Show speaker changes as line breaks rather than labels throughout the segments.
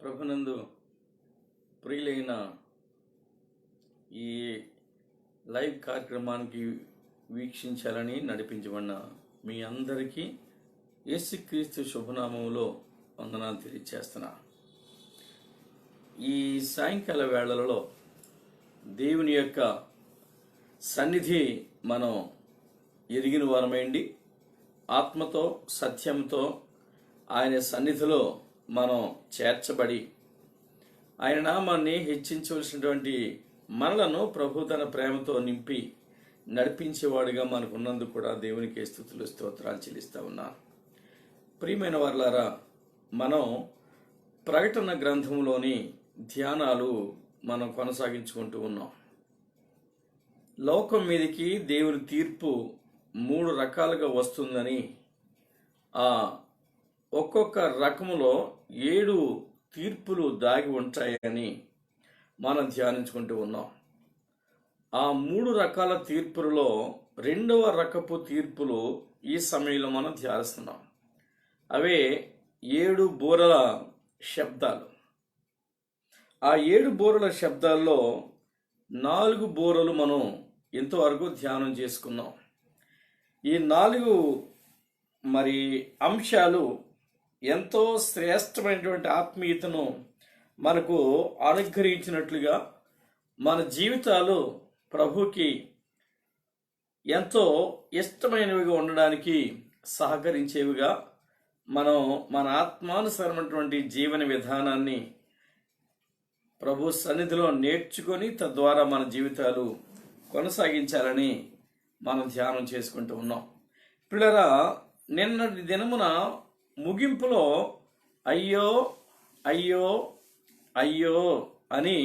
ప్రభునందు ప్రియులైన ఈ లైవ్ కార్యక్రమానికి వీక్షించాలని నడిపించబడిన మీ అందరికీ యేసుక్రీస్తు శుభనామంలో వందనాలు తెలియజేస్తున్నా. ఈ సాయంకాల వేళలలో దేవుని యొక్క సన్నిధి మనం ఎరిగిన వారమైంది, ఆత్మతో సత్యంతో ఆయన సన్నిధిలో మనం చేర్చబడి ఆయన నామాన్ని హెచ్చించవలసినటువంటి మనలను ప్రభు తన ప్రేమతో నింపి నడిపించేవాడుగా మనకున్నందుకు కూడా దేవునికి స్తుతులు స్తోత్రాలు చెల్లిస్తా ఉన్నాను. ప్రియమైన వారలారా, మనం ప్రకటన గ్రంథంలోని ధ్యానాలు మనం కొనసాగించుకుంటూ ఉన్నాం. లోకం మీదకి దేవుని తీర్పు 3 రకాలుగా వస్తుందని, ఆ ఒక్కొక్క రకములో 7 తీర్పులు దాగి ఉంటాయని మనం ధ్యానించుకుంటూ ఉన్నాం. ఆ 3 రకాల తీర్పులలో 2వ రకపు తీర్పులు ఈ సమయంలో మనం ధ్యానిస్తున్నాం. అవే 7 బూరల శబ్దాలు. ఆ 7 బూరల శబ్దాల్లో 4 బూరలు మనం ఇంతవరకు ధ్యానం చేసుకున్నాం. ఈ 4 అంశాలు ఎంతో శ్రేష్టమైనటువంటి ఆత్మీయతను మనకు అనుగ్రహించినట్లుగా మన జీవితాలు ప్రభుకి ఎంతో ఇష్టమైనవిగా ఉండడానికి సహకరించేవిగా మనం మన ఆత్మానుసరమైనటువంటి జీవన విధానాన్ని ప్రభు సన్నిధిలో నేర్చుకొని తద్వారా మన జీవితాలు కొనసాగించాలని మనం ధ్యానం చేసుకుంటూ ఉన్నాం. పిల్లరా, నిన్నటి దినమున ముగింపులో అయ్యో అయ్యో అయ్యో అని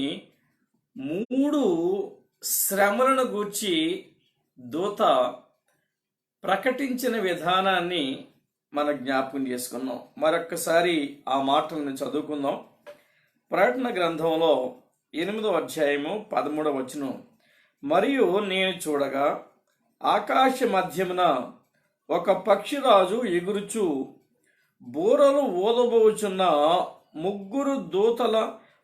3 శ్రమలను గూర్చి దూత ప్రకటించిన విధానాన్ని మనం జ్ఞాపకం చేసుకున్నాం. మరొక్కసారి ఆ మాటలను చదువుకుందాం. ప్రకటన గ్రంథంలో 8వ అధ్యాయము 13వ వచనం. మరియు నేను చూడగా ఆకాశ మధ్యమున ఒక పక్షిరాజు ఎగురుచు బూరలు ఊదబోచున్న 3 దూతల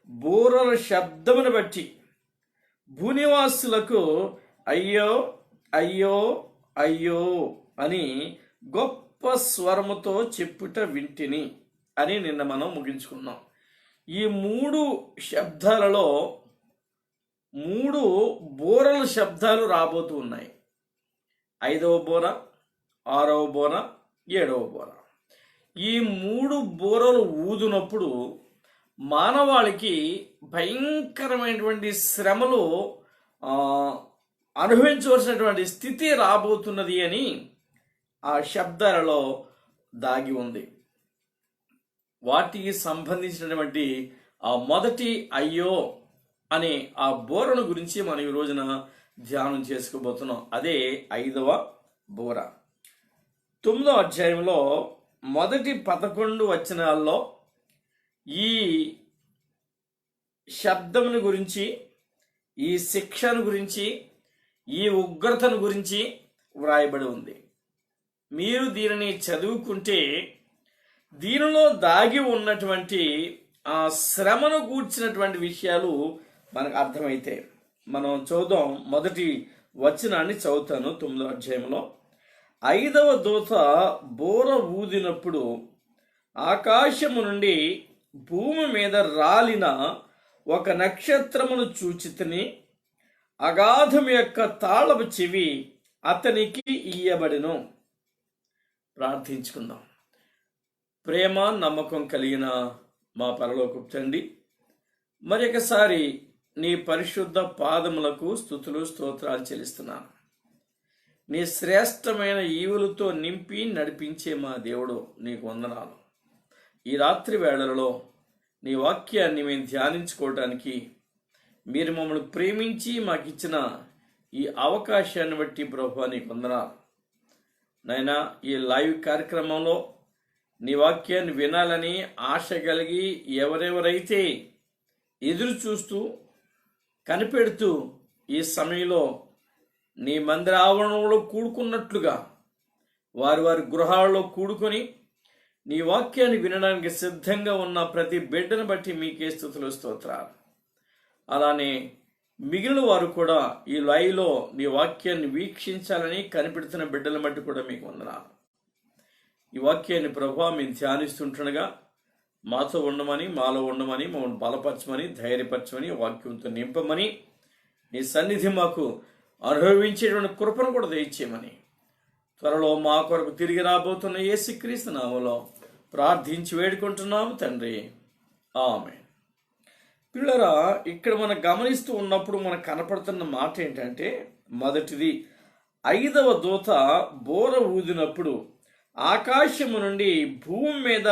బూరల శబ్దమును బట్టి భూనివాసులకు అయ్యో అయ్యో అయ్యో అని గొప్ప స్వరముతో చెప్పుట వింటిని అని నిన్న మనం ముగించుకున్నాం. ఈ 3 శబ్దాలలో 3 బూరల శబ్దాలు రాబోతూ ఉన్నాయి. 5వ బూర, 6వ బూర, 7వ బూర. ఈ 3 బూరలు ఊదినప్పుడు మానవాళికి భయంకరమైనటువంటి శ్రమలు అనుభవించవలసినటువంటి స్థితి రాబోతున్నది అని ఆ శబ్దాలలో దాగి ఉంది. వాటికి సంబంధించినటువంటి ఆ మొదటి అయ్యో అనే ఆ బూరను గురించి మనం ఈ రోజున ధ్యానం చేసుకోబోతున్నాం. అదే 5వ బూర. 9వ అధ్యాయంలో మొదటి 11 వచనాల్లో ఈ శబ్దమును గురించి, ఈ శిక్షను గురించి, ఈ ఉగ్రతను గురించి వ్రాయబడి ఉంది. మీరు దీనిని చదువుకుంటే దీనిలో దాగి ఉన్నటువంటి ఆ శ్రమను గూర్చినటువంటి విషయాలు మనకు అర్థమైతే మనం చూద్దాం. మొదటి వచనాన్ని చదువుతాను. 9వ అధ్యాయంలో 5వ దూత బూర ఊదినప్పుడు ఆకాశము నుండి భూమి మీద రాలిన ఒక నక్షత్రమును చూచితిని. అగాధం యొక్క తాళపు చెవి అతనికి ఇయ్యబడెను. ప్రార్థించుకుందాం. ప్రేమ నమ్మకం కలిగిన మా పరలోకపు తండ్రి, మరొకసారి నీ పరిశుద్ధ పాదములకు స్తుతులు స్తోత్రాలు చెల్లిస్తున్నాను. నీ శ్రేష్టమైన ఈవులతో నింపి నడిపించే మా దేవుడు నీకు వందనాలు. ఈ రాత్రి వేళలలో నీ వాక్యాన్ని మేము ధ్యానించుకోవడానికి మీరు మమ్మల్ని ప్రేమించి మాకు ఇచ్చిన ఈ అవకాశాన్ని బట్టి ప్రభువా నీకు వందనాలు. నాయనా, ఈ లైవ్ కార్యక్రమంలో నీ వాక్యాన్ని వినాలని ఆశ కలిగి ఎవరెవరైతే ఎదురు చూస్తూ కనిపెడుతూ ఈ సమయంలో నీ మందిర ఆవరణంలో కూడుకున్నట్లుగా వారి వారి గృహాల్లో కూడుకొని నీ వాక్యాన్ని వినడానికి సిద్ధంగా ఉన్న ప్రతి బిడ్డను బట్టి మీకే స్తుతులు స్తోత్రాలు. అలానే మిగిలిన వారు కూడా ఈ లైవ్లో నీ వాక్యాన్ని వీక్షించాలని కనిపెడుతున్న బిడ్డలను బట్టి కూడా మీకు వందనాలు. ఈ వాక్యాన్ని ప్రభువా మేము ధ్యానిస్తుంటుండగా మాతో ఉండమని, మాలో ఉండమని, మమ్మల్ని బలపరచమని, ధైర్యపరచమని, వాక్యంతో నింపమని, నీ సన్నిధి మాకు అనుభవించేటువంటి కృపను కూడా దయచేయమని త్వరలో మా కొరకు తిరిగి రాబోతున్న యేసుక్రీస్తు నామములో ప్రార్థించి వేడుకుంటున్నాము తండ్రి, ఆమేన్. పిల్లరా, ఇక్కడ మనం గమనిస్తూ ఉన్నప్పుడు మనకు కనపడుతున్న మాట ఏంటంటే, మొదటిది 5వ దూత బోర ఊదినప్పుడు ఆకాశము నుండి భూమి మీద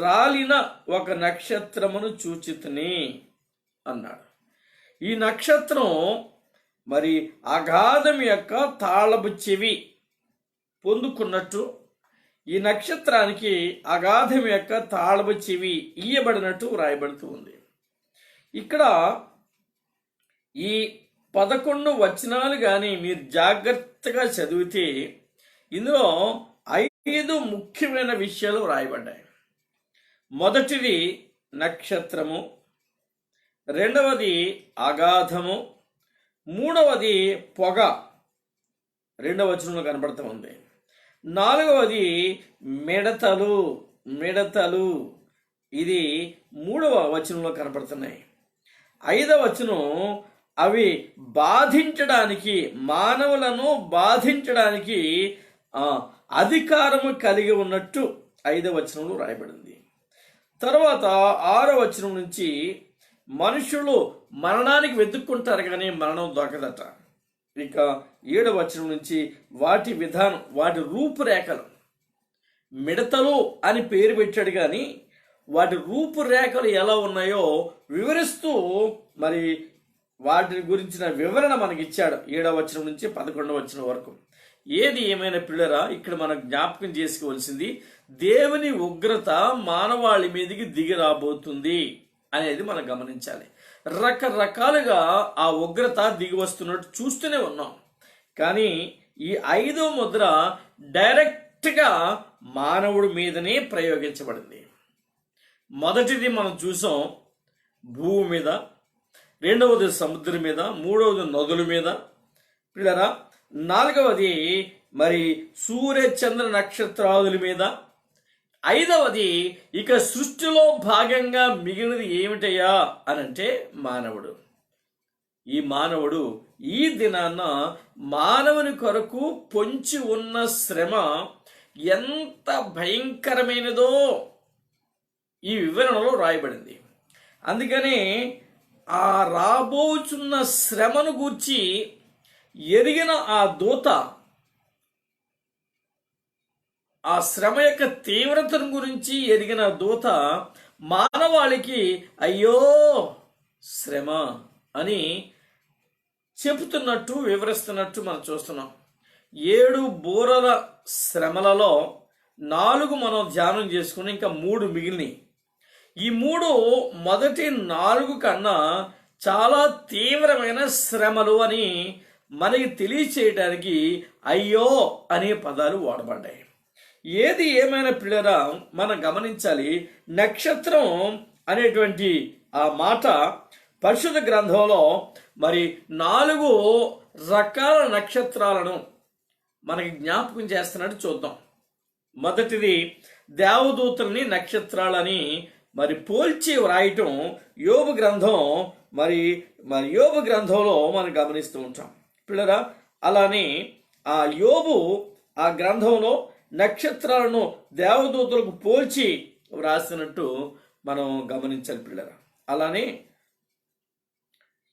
రాలిన ఒక నక్షత్రమును చూచితిని అన్నాడు. ఈ నక్షత్రం మరి అగాధం యొక్క తాళపు చెవి పొందుకున్నట్టు, ఈ నక్షత్రానికి అగాధం యొక్క తాళపు చెవి ఇయ్యబడినట్టు వ్రాయబడుతూ ఉంది. ఇక్కడ ఈ 11 వచనాలు కానీ మీరు జాగ్రత్తగా చదివితే ఇందులో 5 ముఖ్యమైన విషయాలు వ్రాయబడ్డాయి. మొదటిది నక్షత్రము, రెండవది అగాధము, మూడవది పొగ 2వ వచనంలో కనబడుతూ ఉంది, 4వది మిడతలు ఇది 3వ వచనంలో కనపడుతున్నాయి, 5వ వచనం అవి బాధించడానికి, మానవులను బాధించడానికి అధికారము కలిగి ఉన్నట్టు 5వ వచనంలో రాయబడింది. తర్వాత 6వ వచనం నుంచి మనుషులు మరణానికి వెతుక్కుంటారు కానీ మరణం దొరకదట. ఇక 7వ వచనం నుంచి వాటి విధానం, వాటి రూపురేఖలు, మిడతలు అని పేరు పెట్టాడు కానీ వాటి రూపురేఖలు ఎలా ఉన్నాయో వివరిస్తూ మరి వాటి గురించిన వివరణ మనకి ఇచ్చాడు 7వ వచనం నుంచి 11వ వచనం వరకు. ఏది ఏమైనా పిల్లరా, ఇక్కడ మనం జ్ఞాపకం చేసుకోవాల్సింది దేవుని ఉగ్రత మానవాళి మీదకి దిగి రాబోతుంది అనేది మనం గమనించాలి. రకరకాలుగా ఆ ఉగ్రత దిగి వస్తున్నట్టు చూస్తూనే ఉన్నాం. కానీ ఈ 5వ ముద్ర డైరెక్ట్గా మానవుడి మీదనే ప్రయోగించబడింది. మొదటిది మనం చూసాం భూమి మీద, రెండవది సముద్రం మీద, మూడవది నదుల మీద పిల్లరా, 4వది మరి సూర్య చంద్ర నక్షత్రాదుల మీద, 5వది ఇక సృష్టిలో భాగంగా మిగిలినది ఏమిటయ్యా అనంటే మానవుడు. ఈ మానవుడు ఈ దినాన మానవుని కొరకు పొంచి ఉన్న శ్రమ ఎంత భయంకరమైనదో ఈ వివరణలో రాయబడింది. అందుకని ఆ రాబోచున్న శ్రమను గూర్చి ఎరిగిన ఆ దూత ఆ శ్రమ యొక్క తీవ్రతను గురించి ఎరిగిన దూత మానవాళికి అయ్యో శ్రమ అని చెబుతున్నట్టు, వివరిస్తున్నట్టు మనం చూస్తున్నాం. 7 బూరల శ్రమలలో 4 మనం ధ్యానం చేసుకుని ఇంకా 3 మిగిలినవి. ఈ 3 మొదటి 4 కన్నా చాలా తీవ్రమైన శ్రమలు అని మనకి తెలియచేయడానికి అయ్యో అనే పదాలు వాడబడ్డాయి. ఏది ఏమైనా పిల్లరా, మనం గమనించాలి, నక్షత్రం అనేటువంటి ఆ మాట పరిశుద్ధ గ్రంథంలో మరి 4 రకాల నక్షత్రాలను మనకి జ్ఞాపకం చేస్తున్నట్టు చూద్దాం. మొదటిది దేవదూతల్ని నక్షత్రాలని మరి పోల్చి వ్రాయటం యోబు గ్రంథం మరి యోబు గ్రంథంలో మనం గమనిస్తూ ఉంటాం పిల్లరా. అలానే ఆ యోబు ఆ గ్రంథంలో నక్షత్రాలను దేవదూతలకు పోల్చి వ్రాసినట్టు మనం గమనించాలి పిల్లరా. అలానే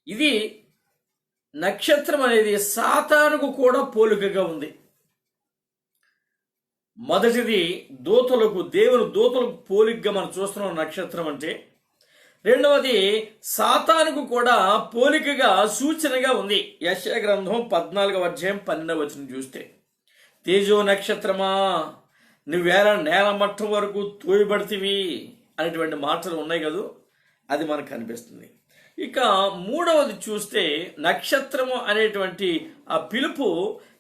ఇది నక్షత్రం అనేది సాతానుకు కూడా పోలికగా ఉంది. మొదటిది దూతలకు, దేవుని దూతలకు పోలికగా మనం చూస్తున్నాం నక్షత్రం అంటే. రెండవది సాతానుకు కూడా పోలికగా, సూచనగా ఉంది. యెషయా గ్రంథం 14వ అధ్యాయం 12వ వచనం చూస్తే, తేజో నక్షత్రమా నువ్వేళ నేల మట్టం వరకు తోయబడితివి అనేటువంటి మాటలు ఉన్నాయి కదా, అది మనకు కనిపిస్తుంది. ఇక 3వది చూస్తే నక్షత్రము అనేటువంటి ఆ పిలుపు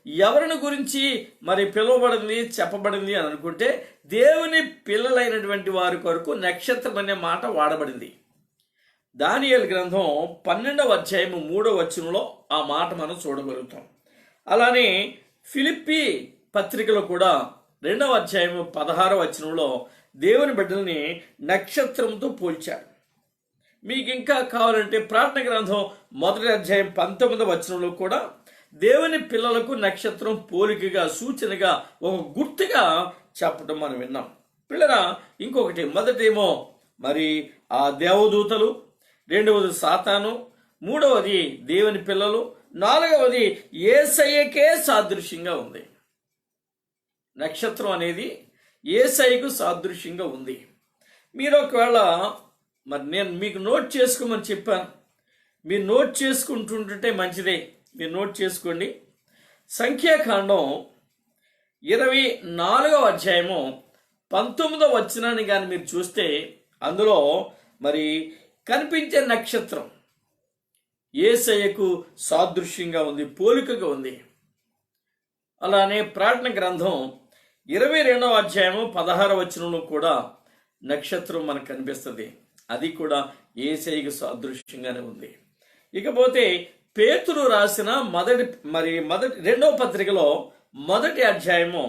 ఎవరిని గురించి మరి పిలువబడింది చెప్పబడింది అని అనుకుంటే దేవుని పిల్లలైనటువంటి వారి కొరకు నక్షత్రం అనే మాట వాడబడింది. దానియేలు గ్రంథం 12వ అధ్యాయము 3వ వచనంలో ఆ మాట మనం చూడగలుగుతాం. అలానే ఫిలిప్పీ పత్రికలో కూడా 2వ అధ్యాయము 16వ వచనంలో దేవుని బిడ్డల్ని నక్షత్రంతో పోల్చాడు. మీకు ఇంకా కావాలంటే ప్రార్థన గ్రంథం 1వ అధ్యాయం 19వ వచనంలో కూడా దేవుని పిల్లలకు నక్షత్రం పోలికగా సూచనగా ఒక గుర్తుగా చెప్పడం మనం విన్నాం. పిల్లరా, ఇంకొకటి, మొదటేమో మరి ఆ దేవదూతలు, రెండవది సాతాను, మూడవది దేవుని పిల్లలు, నాలుగవది యేసయ్యకే సాదృశ్యంగా ఉంది. నక్షత్రం అనేది యేసయ్యకు సాదృశ్యంగా ఉంది. మీరు ఒకవేళ మరి నేను మీకు నోట్ చేసుకోమని చెప్పాను, మీరు నోట్ చేసుకుంటుంటే మంచిదే, మీరు నోట్ చేసుకోండి. సంఖ్యాకాండం 24వ అధ్యాయము 19వ వచనాన్ని కానీ మీరు చూస్తే అందులో మరి కనిపించే నక్షత్రం యేసయ్యకు సాదృశ్యంగా ఉంది, పోలికగా ఉంది. అలానే ప్రార్థన గ్రంథం 22వ అధ్యాయము 16వ వచనంలో కూడా నక్షత్రం మనకు కనిపిస్తుంది, అది కూడా యేసయ్యకు సాదృశ్యంగానే ఉంది. ఇకపోతే పేతురు రాసిన మొదటి 2వ పత్రికలో 1వ అధ్యాయము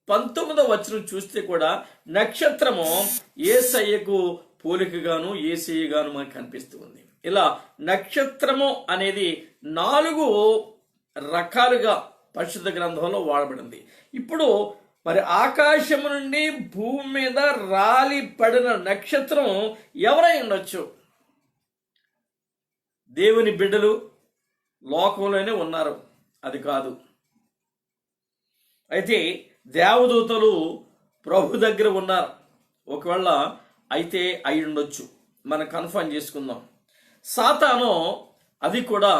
19వ వచనం చూస్తే కూడా నక్షత్రము యేసయ్యకు పోలికగాను యేసయ్యగాను మనకు కనిపిస్తూ ఉంది. ఇలా నక్షత్రము అనేది 4 రకాలుగా పరిశుద్ధ గ్రంథంలో వాడబడింది. ఇప్పుడు మరి ఆకాశం నుండి భూమి మీద రాలి పడిన నక్షత్రం ఎవరై ఉండొచ్చు? దేవుని బిడ్డలు లోకంలోనే ఉన్నారు, అది కాదు. అయితే దేవదూతలు ప్రభు దగ్గర ఉన్నారు, ఒకవేళ అయితే అయి ఉండొచ్చు, మనం కన్ఫర్మ్ చేసుకుందాం. సాతాను అది కూడా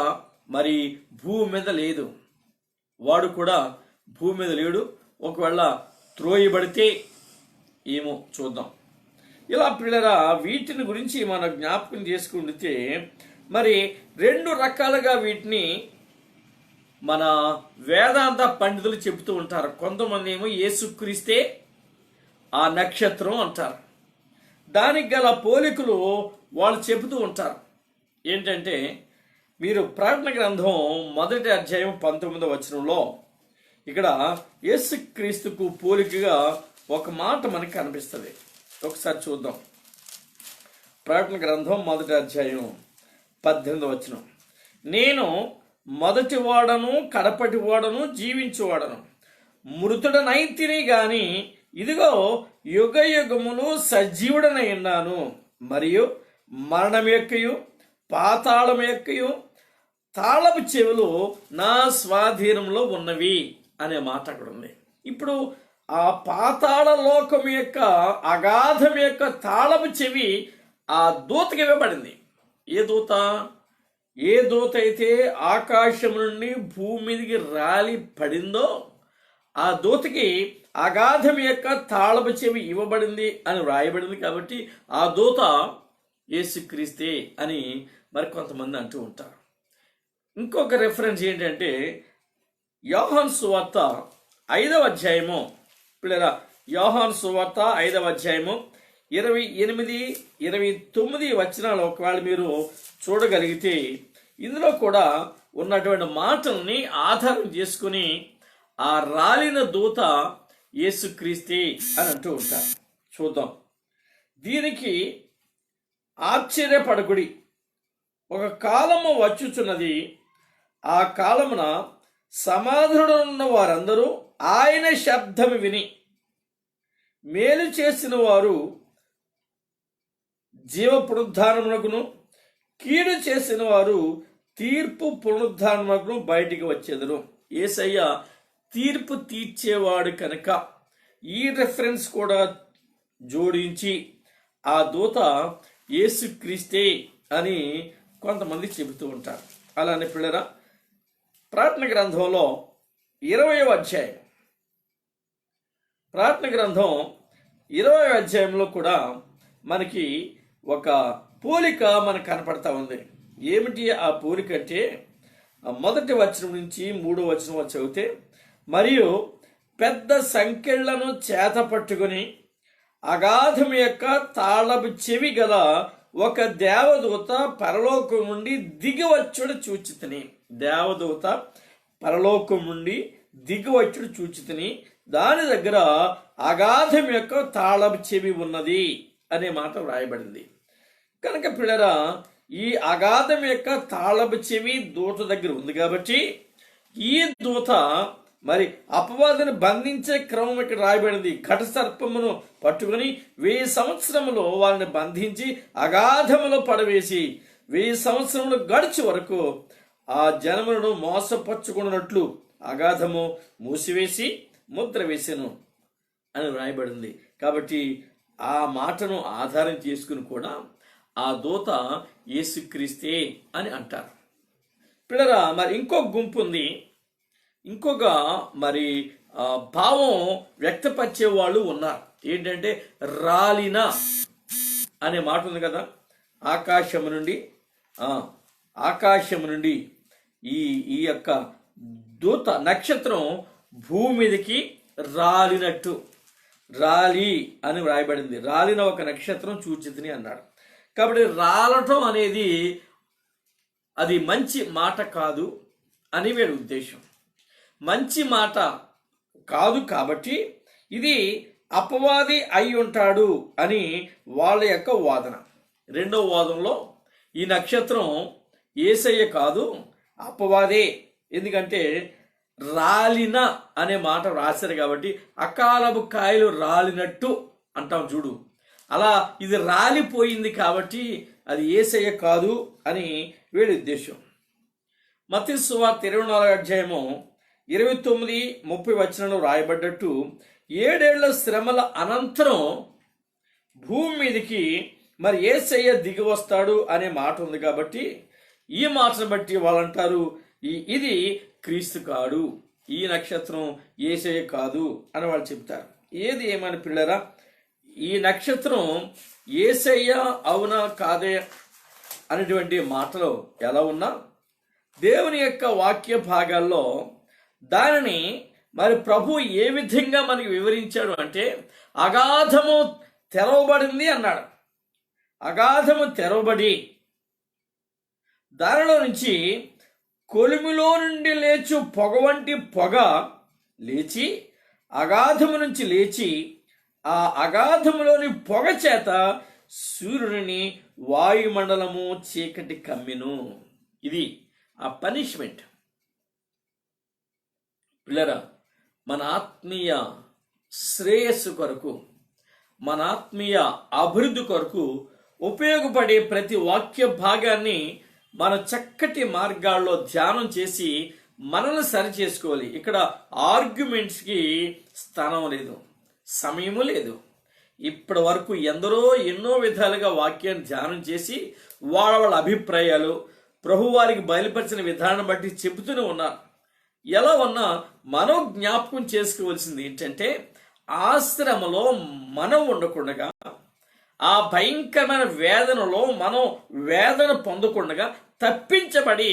మరి భూమి మీద లేదు, వాడు కూడా భూమి మీద లేడు, ఒకవేళ త్రోయబడితే ఏమో చూద్దాం. ఇలా పిల్లరా, వీటిని గురించి మనం జ్ఞాపకం చేసుకుంటే మరి 2 రకాలుగా వీటిని మన వేదాంత పండితులు చెబుతూ ఉంటారు. కొంతమంది ఏమో యేసుక్రీస్తే ఆ నక్షత్రం అంటారు. దానికి గల పోలికలు వాళ్ళు చెబుతూ ఉంటారు. ఏంటంటే మీరు ప్రార్థన గ్రంథం 1వ అధ్యాయం 19వ వచనంలో ఇక్కడ యేసుక్రీస్తుకు పోలికగా ఒక మాట మనకి కనిపిస్తుంది. ఒకసారి చూద్దాం. ప్రార్థన గ్రంథం 1వ అధ్యాయం 18వ వచనం, నేను మొదటి వాడను కడపటి వాడను జీవించువాడను, మృతుడనైతిని గాని ఇదిగో యుగ యుగములు సజీవుడనై ఉన్నాను, మరియు మరణం యొక్కయు పాతాళం యొక్కయు తాళపు చెవులు నా స్వాధీనంలో ఉన్నవి అనే మాట అక్కడ ఉంది. ఇప్పుడు ఆ పాతాళ లోకం యొక్క అగాధం యొక్క తాళపు చెవి ఆ దూతకి ఇవ్వబడింది. ఏ దూత అయితే ఆకాశం నుండి భూమి మీదకి రాలి పడిందో ఆ దూతకి అగాధం యొక్క తాళపు చెవి ఇవ్వబడింది అని వ్రాయబడింది. కాబట్టి ఆ దూత యేసుక్రీస్తే అని మరి కొంతమంది అంటూ ఉంటారు. ఇంకొక రెఫరెన్స్ ఏంటంటే యోహాను సువార్త 5వ అధ్యాయము, పిల్లరా యోహాను సువార్త 5వ అధ్యాయము 28, 29 వచనాలు ఒకవేళ మీరు చూడగలిగితే ఇందులో కూడా ఉన్నటువంటి మాటల్ని ఆధారం చేసుకుని ఆ రాలిన దూత యేసుక్రీస్తే అని అంటూ ఉంటారు. చూద్దాం. దీనికి ఆశ్చర్యపడకుడి, ఒక కాలము వచ్చుచున్నది, ఆ కాలమున సమాధులున్న వారందరూ ఆయన శబ్దము విని మేలు చేసిన వారు జీవ పునరుద్ధానమునకును కీడు చేసిన వారు తీర్పు పునరుద్ధానమునకును బయటికి వచ్చేదరు. యేసయ్య తీర్పు తీర్చేవాడు కనుక ఈ రెఫరెన్స్ కూడా జోడించి ఆ దూత యేసుక్రీస్తే అని కొంతమంది చెబుతూ ఉంటారు. అలానే పిల్లరా, ప్రార్థన గ్రంథంలో 20వ అధ్యాయం, ప్రార్థన గ్రంథం 20వ అధ్యాయంలో కూడా మనకి ఒక పోలిక మనకు కనపడతా ఉంది. ఏమిటి ఆ పోలిక అంటే మొదటి వచనం నుంచి 3వ వచనం చదివితే, మరియు పెద్ద సంకెళ్లను చేత పట్టుకుని అగాధం యొక్క తాళపు చెవి గల ఒక దేవదూత పరలోకం నుండి దిగివచ్చుడు చూచితిని. దేవదూత పరలోకం నుండి దిగివచ్చుడు చూచితిని. దాని దగ్గర అగాధం యొక్క తాళపు చెవి ఉన్నది అనే మాట వ్రాయబడింది. కనుక పిల్లరా, ఈ అగాధం యొక్క తాళపు చెవి దూత దగ్గర ఉంది కాబట్టి ఈ దూత మరి అపవాదిని బంధించే క్రమం ఇక్కడ రాయబడింది. ఘట సర్పమును పట్టుకుని 1000 సంవత్సరములో వారిని బంధించి అగాధములో పడవేసి 1000 సంవత్సరములు గడిచి వరకు ఆ జనములను మోసపరుచుకున్నట్లు అగాధము మూసివేసి ముద్ర వేసెను అని వ్రాయబడింది. కాబట్టి ఆ మాటను ఆధారం చేసుకుని కూడా ఆ దూత యేసుక్రీస్తే అని అంటారు. పిల్లరా, మరి ఇంకొక గుంపు ఉంది. ఇంకొక మరి భావం వ్యక్తపరిచే వాళ్ళు ఉన్నారు. ఏంటంటే రాలిన అనే మాట ఉంది కదా. ఆకాశము నుండి ఈ యొక్క దూత నక్షత్రం భూమి మీదకి రాలినట్టు, రాలి అని వ్రాయబడింది. రాలిన ఒక నక్షత్రం చూచితిని అన్నాడు. కాబట్టి రాలటం అనేది అది మంచి మాట కాదు అని వీడి ఉద్దేశం. మంచి మాట కాదు కాబట్టి ఇది అపవాది అయి ఉంటాడు అని వాళ్ళ యొక్క వాదన. రెండవ వాదనలో ఈ నక్షత్రం యేసయ్య కాదు, అపవాదే. ఎందుకంటే రాలిన అనే మాట రాశారు కాబట్టి అకాలపు కాయలు రాలినట్టు అంటాం చూడు, అలా ఇది రాలిపోయింది కాబట్టి అది యేసయ్య కాదు అని వీడి ఉద్దేశం. మత్తయి సువార్త 24వ అధ్యాయము 29-30 వచనంలో రాయబడ్డట్టు 7 ఏళ్ల శ్రమల అనంతరం భూమి మీదకి మరి యేసయ్య దిగి వస్తాడు అనే మాట ఉంది కాబట్టి ఈ మాటను బట్టి వాళ్ళు అంటారు ఇది క్రీస్తు కాడు, ఈ నక్షత్రం యేసయ్య కాదు అని వాళ్ళు చెప్తారు. ఏది ఏమని పిల్లరా, ఈ నక్షత్రం యేసయ్య అవునా కాదే అనేటువంటి మాటలు ఎలా ఉన్నా దేవుని యొక్క వాక్య భాగాల్లో దానిని మరి ప్రభు ఏ విధంగా మనకి వివరించాడు అంటే, అగాధము తెరవబడింది అన్నాడు. అగాధము తెరవబడి దానిలో నుంచి కొలిమిలో నుండి లేచు పొగ వంటి పొగ లేచి అగాధము నుంచి లేచి ఆ అగాధములోని పొగ చేత సూర్యుడిని వాయుమండలము చీకటి కమ్మెను. ఇది ఆ పనిష్మెంట్. పిల్లరా, మన ఆత్మీయ శ్రేయస్సు కొరకు, మన ఆత్మీయ అభివృద్ధి కొరకు ఉపయోగపడే ప్రతి వాక్య భాగాన్ని మన చక్కటి మార్గాల్లో ధ్యానం చేసి మనల్ని సరి చేసుకోవాలి. ఇక్కడ ఆర్గ్యుమెంట్స్కి స్థానం లేదు, సమయము లేదు. ఇప్పటి వరకు ఎందరో ఎన్నో విధాలుగా వాక్యాన్ని ధ్యానం చేసి వాళ్ళ అభిప్రాయాలు ప్రభువారికి బయలుపరిచిన విధానం బట్టి చెబుతూనే ఉన్నారు. ఎలా ఉన్నా మనం జ్ఞాపకం చేసుకోవాల్సింది ఏంటంటే, ఆశ్రమలో మనం ఉండకుండగా, ఆ భయంకరమైన వేదనలో మనం వేదన పొందకుండగా తప్పించబడి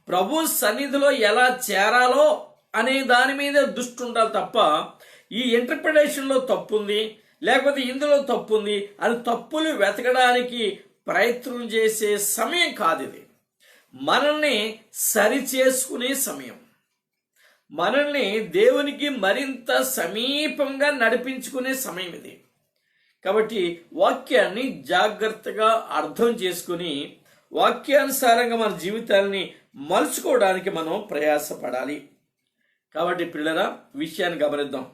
ప్రభు సన్నిధిలో ఎలా చేరాలో అనే దాని మీద దృష్టి ఉండాలి తప్ప ఈ ఇంటర్ప్రిటేషన్లో తప్పుంది లేకపోతే ఇందులో తప్పుంది అని తప్పులు వెతకడానికి ప్రయత్నం చేసే సమయం కాదు ఇది. మనల్ని సరి చేసుకునే సమయం, మనల్ని దేవునికి మరింత సమీపంగా నడిపించుకునే సమయం ఇది. కాబట్టి వాక్యాన్ని జాగ్రత్తగా అర్థం చేసుకుని వాక్యానుసారంగా మన జీవితాన్ని మలుచుకోవడానికి మనం ప్రయాసపడాలి. కాబట్టి పిల్లరా, విషయాన్ని గమనిద్దాం.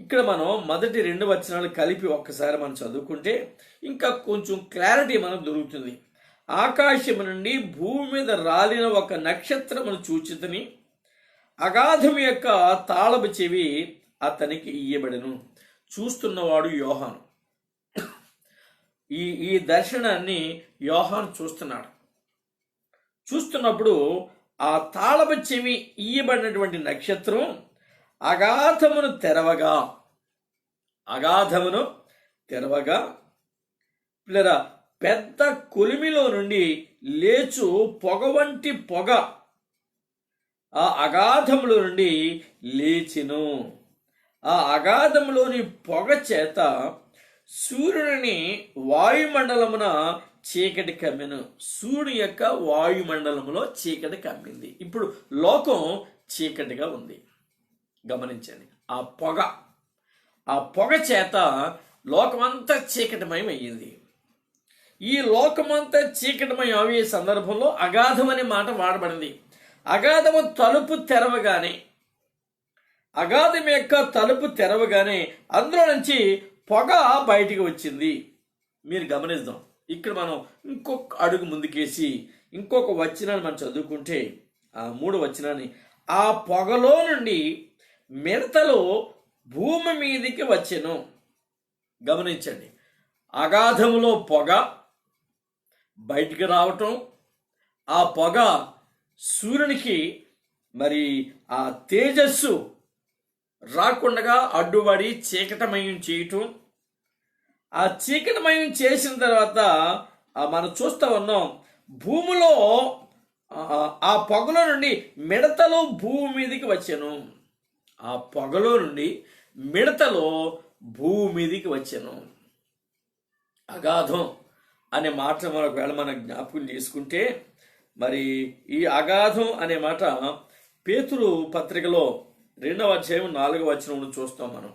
ఇక్కడ మనం మొదటి 2 వచనాలు కలిపి ఒక్కసారి మనం చదువుకుంటే ఇంకా కొంచెం క్లారిటీ మనకు దొరుకుతుంది. ఆకాశము నుండి భూమి మీద రాలిన ఒక నక్షత్రమును చూచితిని, అగాధము యొక్క తాళపు చెవి అతనికి ఇయ్యబడెను. చూస్తున్నవాడు యోహాను. ఈ దర్శనాన్ని యోహాను చూస్తున్నాడు. చూస్తున్నప్పుడు ఆ తాళపు చెవి ఇయ్యబడినటువంటి నక్షత్రం అగాధమును తెరవగా పిల్లరా, పెద్ద కొలిమిలో నుండి లేచు పొగ వంటి పొగ ఆ అగాధములో నుండి లేచెను. ఆ అగాధములోని పొగ చేత సూర్యుని వాయుమండలమున చీకటి కమ్మెను. సూర్యుని యొక్క వాయుమండలములో చీకటి కమ్మింది. ఇప్పుడు లోకం చీకటిగా ఉంది. గమనించండి, ఆ పొగ చేత లోకమంతా చీకటిమయం అయ్యింది. ఈ లోకమంతా చీకటిమయం అయ్యే సందర్భంలో అగాధం అనే మాట వాడబడింది. అగాధము తలుపు తెరవగానే, అగాధం యొక్క తలుపు తెరవగానే అందులో నుంచి పొగ బయటికి వచ్చింది. మీరు గమనిద్దాం. ఇక్కడ మనం ఇంకొక అడుగు ముందుకేసి ఇంకొక వచనాన్ని మనం చదువుకుంటే, ఆ 3వ వచనాన్ని, ఆ పొగలో నుండి మిడతలు భూమి మీదికి వచ్చెను. గమనించండి, అగాధములో పొగ బయటికి రావటం, ఆ పొగ సూర్యునికి మరి ఆ తేజస్సు రాకుండా అడ్డుపడి చీకటమయం చేయటం. ఆ చీకటమయం చేసిన తర్వాత మనం చూస్తూ ఉన్నాం, భూమిలో ఆ పొగలో నుండి మిడతలు భూమి మీదకి వచ్చాను. ఆ పొగలో నుండి మిడతలు భూమి మీదకి వచ్చాను. అగాధం అనే మాట మనం జ్ఞాపకం చేసుకుంటే, మరి ఈ అగాధం అనే మాట పేతురు పత్రికలో 2వ అధ్యాయం 4వ వచనం చూస్తాం మనం.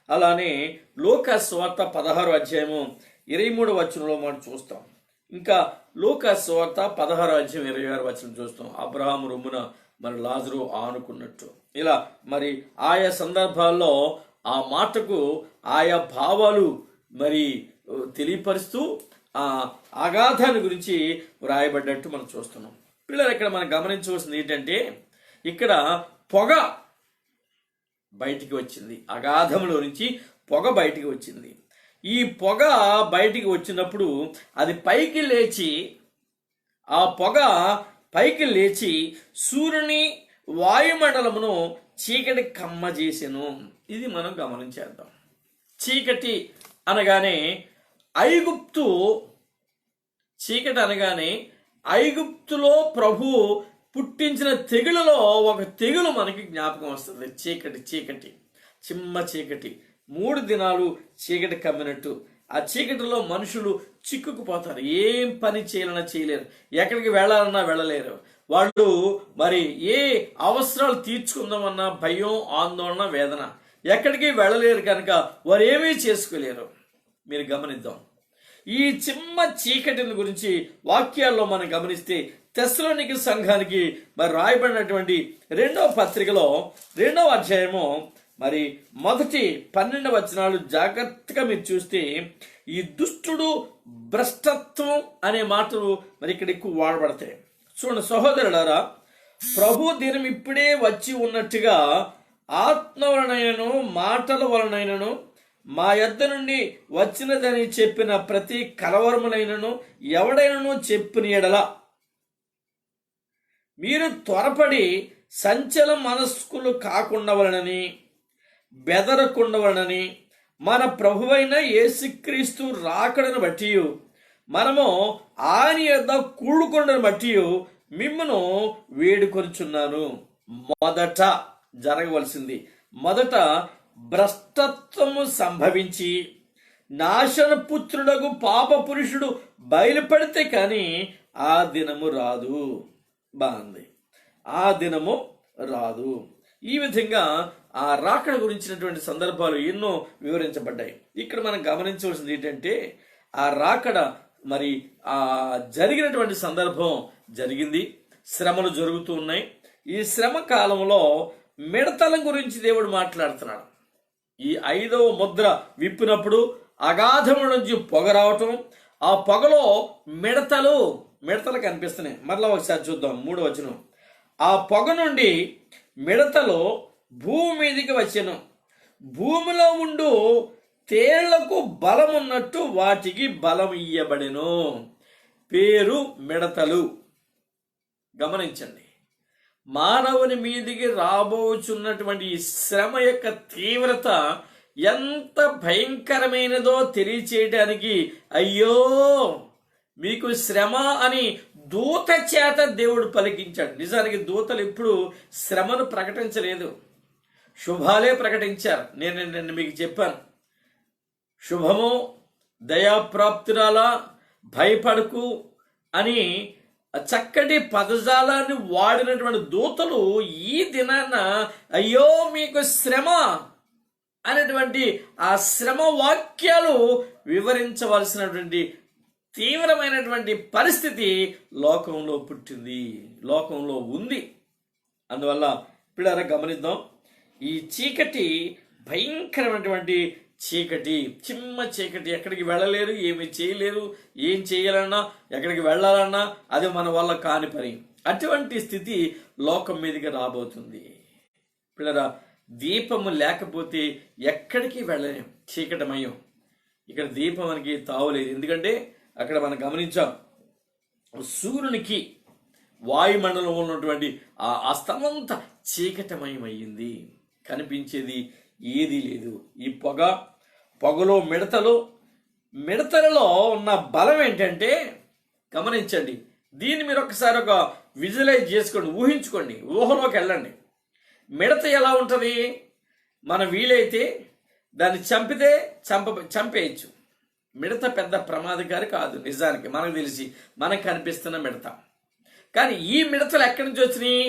అలానే లూకా సువార్త 16వ అధ్యాయము 23వ వచనంలో మనం చూస్తాం. ఇంకా లూకా సువార్త 16వ అధ్యాయం 26వ వచనం చూస్తాం. అబ్రహాము రొమ్మున మరి లాజరు ఆనుకున్నట్టు. ఇలా మరి ఆయా సందర్భాల్లో ఆ మాటకు ఆయా భావాలు మరి తెలియపరుస్తూ ఆ అగాధాన్ని గురించి వ్రాయబడ్డట్టు మనం చూస్తున్నాం. పిల్లలు, ఇక్కడ మనం గమనించవలసింది ఏంటంటే, ఇక్కడ పొగ బయటికి వచ్చింది. అగాధంలో నుంచి పొగ బయటికి వచ్చింది. ఈ పొగ బయటికి వచ్చినప్పుడు అది పైకి లేచి, ఆ పొగ పైకి లేచి సూర్యుని వాయుమండలమును చీకటి కమ్మ చేసెను. ఇది మనం గమనించేద్దాం. చీకటి అనగానే చీకటి అనగానే ఐగుప్తులో ప్రభు పుట్టించిన తెగులలో ఒక తెగులు మనకి జ్ఞాపకం వస్తుంది. చీకటి చిమ్మ చీకటి, 3 దినాలు చీకటి కమ్మినట్టు. ఆ చీకటిలో మనుషులు చిక్కుకుపోతారు. ఏం పని చేయాలన్నా చేయలేరు, ఎక్కడికి వెళ్ళాలన్నా వెళ్ళలేరు. వాళ్ళు మరి ఏ అవసరాలు తీర్చుకుందామన్నా భయం, ఆందోళన, వేదన, ఎక్కడికి వెళ్ళలేరు కనుక వారు ఏమీ చేసుకోలేరు. మీరు గమనిద్దాం. ఈ చిమ్మ చీకటిని గురించి వాక్యాల్లో మనం గమనిస్తే, తెస్సలోనికీ సంఘానికి మరి రాయబడినటువంటి 2వ పత్రికలో 2వ అధ్యాయము మరి మొదటి 12 వచనాలు జాగ్రత్తగా మీరు చూస్తే, ఈ దుష్టుడు, భ్రష్టత్వం అనే మాటలు మరి ఇక్కడ ఎక్కువ వాడబడతాయి. చూడండి సహోదరులారా, ప్రభు దినం ఇప్పుడే వచ్చి ఉన్నట్టుగా ఆత్మ వలనైనను మాటల వలనైనను మా యొద్ద నుండి వచ్చినదని చెప్పిన ప్రతి కలవరములైనను ఎవడైనను చెప్పిన ఎడల మీరు త్వరపడి సంచల మనస్కులు కాకుండవలనని, బెదరకుండవలనని, మన ప్రభువైన యేసుక్రీస్తు రాకడను బట్టి మనము ఆయన యొద్ద కూడుకొనుటను బట్టి మిమ్మును వేడుకొనుచున్నాను. మొదట జరగవలసింది, మొదట భ్రష్టత్వము సంభవించి నాశనపుత్రుడగు పాప పురుషుడు బయలుపడితే కానీ ఆ దినము రాదు. బాగుంది, ఆ దినము రాదు. ఈ విధంగా ఆ రాకడ గురించినటువంటి సందర్భాలు ఎన్నో వివరించబడ్డాయి. ఇక్కడ మనం గమనించవలసింది ఏంటంటే, ఆ రాకడ మరి ఆ జరిగినటువంటి సందర్భం జరిగింది. శ్రమలు జరుగుతూ ఉన్నాయి. ఈ శ్రమ కాలంలో మిడతల గురించి దేవుడు మాట్లాడుతున్నాడు. ఈ 5వ ముద్ర విప్పినప్పుడు అగాధముల నుంచి పొగ రావటం, ఆ పొగలో మిడతలు కనిపిస్తున్నాయి. మరలా ఒకసారి చూద్దాం 3వ వచనం. ఆ పొగ నుండి మిడతలు భూమి మీదికి వచ్చెను. భూమిలో ఉండు తేళ్లకు బలం ఉన్నట్టు వాటికి బలం ఇయ్యబడెను. పేరు మిడతలు. గమనించండి, మానవుని మీదికి రాబోచున్నటువంటి ఈ శ్రమ యొక్క తీవ్రత ఎంత భయంకరమైనదో తెలియచేయడానికి, అయ్యో మీకు శ్రమ అని దూత చేత దేవుడు పలికించాడు. నిజానికి దూతలు ఎప్పుడు శ్రమను ప్రకటించలేదు, శుభాలే ప్రకటించారు. నేను మీకు చెప్పాను, శుభము, దయాప్రాప్తురాలా, భయపడకు అని చక్కటి పదజాలాన్ని వాడినటువంటి దూతలు ఈ దినాన అయ్యో మీకు శ్రమ అనేటువంటి ఆ శ్రమ వాక్యాలు వివరించవలసినటువంటి తీవ్రమైనటువంటి పరిస్థితి లోకంలో పుట్టింది, లోకంలో ఉంది. అందువల్ల పిల్లరా గమనిద్దాం, ఈ చీకటి భయంకరమైనటువంటి చీకటి, చిమ్మ చీకటి. ఎక్కడికి వెళ్ళలేరు, ఏమి చేయలేరు, ఏం చేయాలన్నా, ఎక్కడికి వెళ్ళాలన్నా అది మన వల్ల కాని పని. అటువంటి స్థితి లోకం మీదకి రాబోతుంది. పిల్లరా, దీపము లేకపోతే ఎక్కడికి వెళ్ళలేం, చీకటమయం. ఇక్కడ దీపం మనకి తావులేదు. ఎందుకంటే అక్కడ మనం గమనించాం, సూర్యునికి వాయుమండలంలో ఉన్నటువంటి ఆ స్థలమంతా చీకటమయం అయ్యింది, కనిపించేది ఏదీ లేదు. ఈ పొగలో మిడతలలో ఉన్న బలం ఏంటంటే గమనించండి. దీన్ని మీరు ఒకసారి ఒక విజువలైజ్ చేసుకోండి, ఊహించుకోండి, ఊహలోకి వెళ్ళండి. మిడత ఎలా ఉంటుంది? మన వీలైతే దాన్ని చంపితే చంపేయచ్చు. మిడత పెద్ద ప్రమాదకారి కాదు నిజానికి, మనకు తెలిసి మనకు కనిపిస్తున్న మిడత. కానీ ఈ మిడతలు ఎక్కడి నుంచి వచ్చినాయి?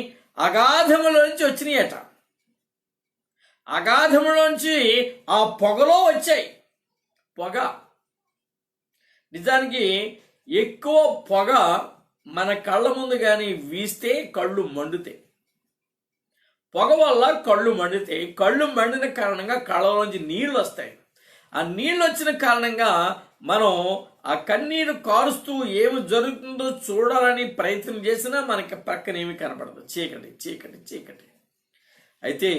అగాధములో నుంచి వచ్చినాయట. అగాధములోంచి ఆ పొగలో వచ్చాయి. పొగ, నిజానికి ఎక్కువ పొగ మన కళ్ళ ముందు కానీ వీస్తే కళ్ళు మండుతాయి. పొగ వల్ల కళ్ళు మండుతాయి. కళ్ళు మండిన కారణంగా కళ్ళలోంచి నీళ్లు వస్తాయి. ఆ నీళ్ళు వచ్చిన కారణంగా మనం ఆ కన్నీరు కారుస్తూ ఏమి జరుగుతుందో చూడాలని ప్రయత్నం చేసినా మనకి పక్కన ఏమి కనపడదు, చీకటి చీకటి చీకటి. అయితే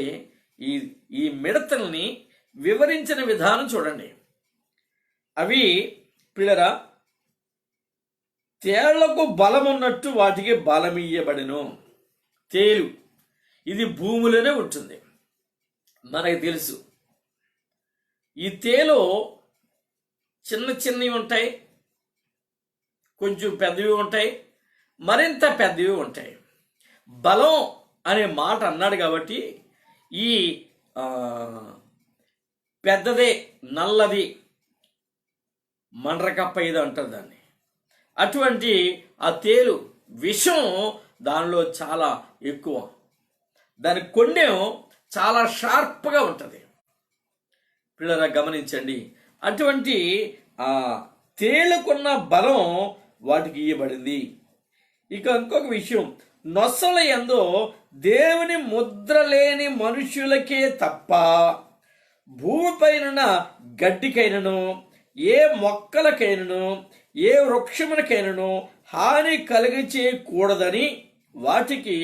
ఈ మిడతల్ని వివరించిన విధానం చూడండి. అవి పిల్లరా, తేళ్లకు బలం ఉన్నట్టు వాటికి బలం ఇయ్యబడెను. తేలు ఇది భూమిలోనే ఉంటుంది, మనకు తెలుసు. ఈ తేలు చిన్న చిన్నవి ఉంటాయి, కొంచెం పెద్దవి ఉంటాయి, మరింత పెద్దవి ఉంటాయి. బలం అనే మాట అన్నాడు కాబట్టి ఈ పెద్దదే నల్లది మండ్రకప్ప ఇది అంటారు దాన్ని. అటువంటి ఆ తేలు విషం దానిలో చాలా ఎక్కువ, దాని కొండెం చాలా షార్ప్గా ఉంటుంది. పిల్లరా గమనించండి, అటువంటి ఆ తేలుకున్న బలం వాటికి ఇవ్వబడింది. ఇక ఇంకొక విషయం, నొసల యందు దేవుని ముద్ర లేని మనుషులకే తప్ప భూమిపైన గడ్డికైనను ఏ మొక్కలకైనను ఏ వృక్షములకైనను హాని కలిగించకూడదని వాటికి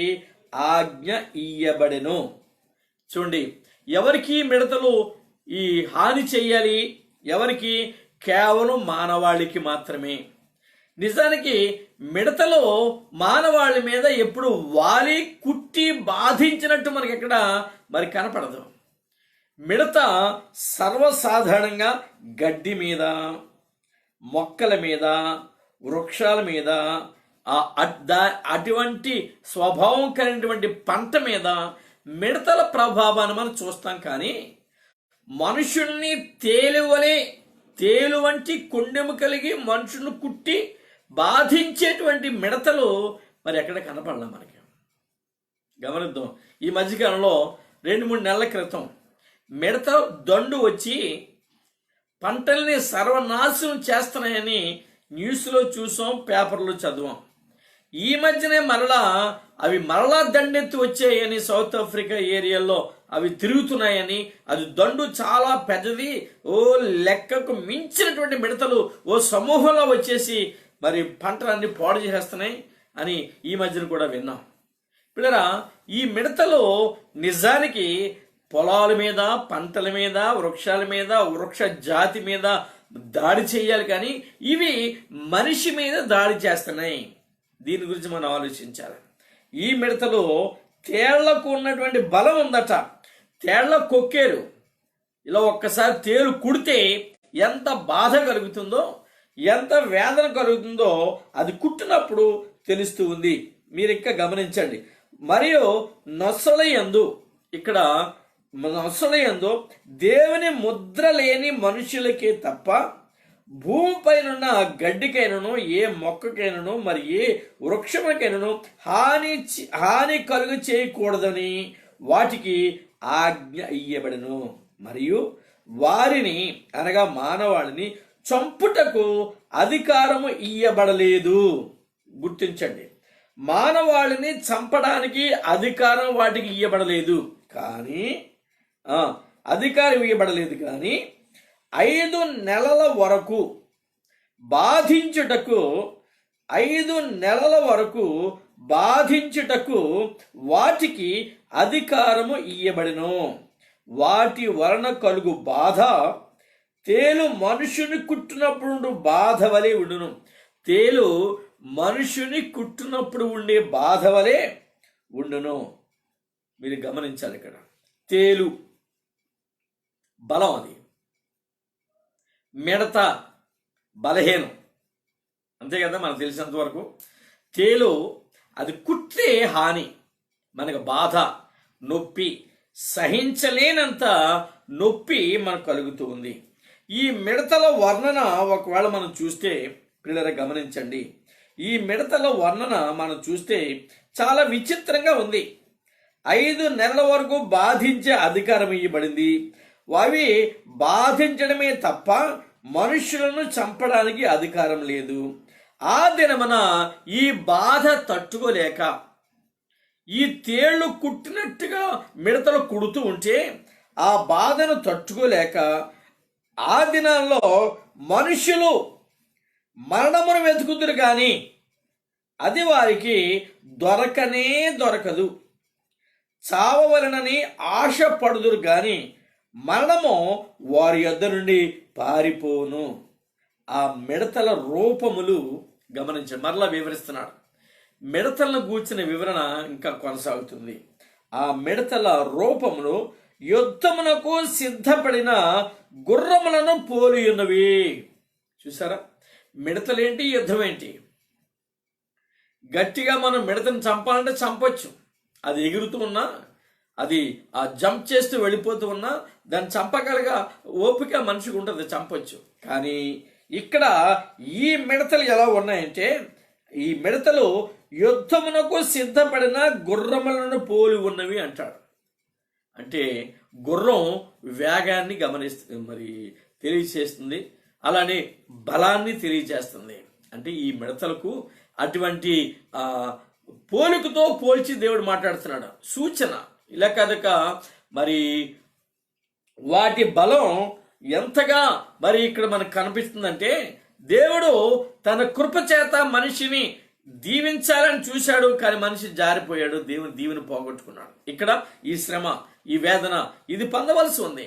ఆజ్ఞ ఇయ్యబడెను. చూడండి, ఎవరికి మిడతలు ఈ హాని చెయ్యాలి? ఎవరికి? కేవలం మానవాళికి మాత్రమే. నిజానికి మిడతలు మానవాళి మీద ఎప్పుడు వాలి కుట్టి బాధించినట్టు మనకి ఎక్కడ మరి కనపడదు. మిడత సర్వసాధారణంగా గడ్డి మీద, మొక్కల మీద, వృక్షాల మీద, అటువంటి స్వభావం కలిగినటువంటి పంట మీద మిడతల ప్రభావాన్ని మనం చూస్తాం. కానీ మనుషుల్ని తేలు వంటి కొండెము కలిగి మనుషులను కుట్టి బాధించేటువంటి మిడతలు మరి ఎక్కడ కనపడలే మనకి. గమనిద్దాం, ఈ మధ్యకాలంలో 2-3 నెలల క్రితం మిడత దండు వచ్చి పంటల్ని సర్వనాశనం చేస్తున్నాయని న్యూస్లో చూసాం, పేపర్లో చదివాం. ఈ మధ్యనే అవి మరలా దండెత్తి వచ్చాయని, సౌత్ ఆఫ్రికా ఏరియాలో అవి తిరుగుతున్నాయని, అది దండు చాలా పెద్దది, లెక్కకు మించినటువంటి మిడతలు సమూహంలో వచ్చేసి మరి పంటలన్నీ పాడు చేసేస్తున్నాయి అని ఈ మధ్యన కూడా విన్నాం. పిల్లరా, ఈ మిడతలు నిజానికి పొలాల మీద, పంటల మీద, వృక్షాల మీద, వృక్ష జాతి మీద దాడి చేయాలి, కానీ ఇవి మనిషి మీద దాడి చేస్తున్నాయి. దీని గురించి మనం ఆలోచించాలి. ఈ మిడతలు తేళ్లకు ఉన్నటువంటి బలం ఉందట. తేళ్ల కొక్కేరు ఇలా ఒక్కసారి తేలు కుడితే ఎంత బాధ కలుగుతుందో, ఎంత వేదన కలుగుతుందో అది కుట్టినప్పుడు తెలుస్తూ ఉంది. మీరు ఇంకా గమనించండి. మరియు నొసలయందు, ఇక్కడ నొసలయందు దేవుని ముద్ర లేని మనుషులకే తప్ప భూమిపైనున్న గడ్డికైనను ఏ మొక్కకైనను మరి ఏ వృక్షములకైనను హాని కలుగు చేయకూడదని వాటికి ఆజ్ఞ ఇయ్యబడెను. మరియు వారిని అనగా మానవాళిని చంపుటకు అధికారము ఇయ్యబడలేదు. గుర్తించండి, మానవాళిని చంపడానికి అధికారం వాటికి ఇయ్యబడలేదు, కానీ అధికారం ఇవ్వబడలేదు. కానీ 5 నెలల వరకు బాధించుటకు 5 నెలల వరకు బాధించుటకు వాటికి అధికారము ఇయ్యబడెను. వాటి వలన కలుగు బాధ తేలు మనుషుని కుట్టినప్పుడు బాధ వలె ఉండును. తేలు మనుషుని కుట్టినప్పుడు ఉండే బాధ వలె ఉండును. మీరు గమనించాలి, ఇక్కడ తేలు బలం, అది మిడత బలహీనం, అంతే కదా మనకు తెలిసినంత వరకు. తేలు అది కుట్టే హాని, మనకు బాధ, నొప్పి, సహించలేనంత నొప్పి మనకు కలుగుతూ ఉంది. ఈ మిడతల వర్ణన ఒకవేళ మనం చూస్తే, పిల్లలు గమనించండి, ఈ మిడతల వర్ణన మనం చూస్తే చాలా విచిత్రంగా ఉంది. 5 నెలల వరకు బాధించే అధికారం ఇవ్వబడింది. అవి బాధించడమే తప్ప మనుషులను చంపడానికి అధికారం లేదు. ఆ దినమున ఈ బాధ తట్టుకోలేక ఈ తేళ్లు కుట్టినట్టుగా మిడతలు కుడుతూ ఉంటే ఆ బాధను తట్టుకోలేక ఆ దినాల్లో మనుషులు మరణమును వెతుకుతురు, కానీ అది వారికి దొరకనే దొరకదు. చావవలనని ఆశ పడుదురు, కానీ మరణము వారి యొద్ద నుండి పారిపోను. ఆ మిడతల రూపములు గమనించండి, మరలా వివరిస్తున్నాడు. మిడతలను గూర్చిన వివరణ ఇంకా కొనసాగుతుంది. ఆ మిడతల రూపములు యుద్ధమునకు సిద్ధపడిన గుర్రములను పోలి ఉన్నవి. చూసారా, మిడతలేంటి, యుద్ధం ఏంటి? గట్టిగా మనం మిడతను చంపాలంటే చంపొచ్చు, అది ఎగురుతూ ఉన్నా, అది ఆ జంప్ చేస్తూ వెళ్ళిపోతూ ఉన్నా దాన్ని చంపగలగా ఓపిక మనిషికి ఉంటుంది, చంపొచ్చు. కానీ ఇక్కడ ఈ మిడతలు ఎలా ఉన్నాయంటే, ఈ మిడతలు యుద్ధమునకు సిద్ధపడిన గుర్రములను పోలి ఉన్నవి అంటాడు. అంటే గుర్రం వేగాన్ని తెలియచేస్తుంది, అలానే బలాన్ని తెలియజేస్తుంది. అంటే ఈ మిడతలకు అటువంటి పోలికతో పోల్చి దేవుడు మాట్లాడుతున్నాడు. సూచన ఇలా కనుక మరి వాటి బలం ఎంతగా ఇక్కడ మనకు కనిపిస్తుందంటే, దేవుడు తన కృప చేత మనిషిని దీవించాలని చూశాడు, కానీ మనిషి జారిపోయాడు, దేవుని దీవెని పోగొట్టుకున్నాడు. ఇక్కడ ఈ శ్రమ, ఈ వేదన ఇది పొందవలసి ఉంది.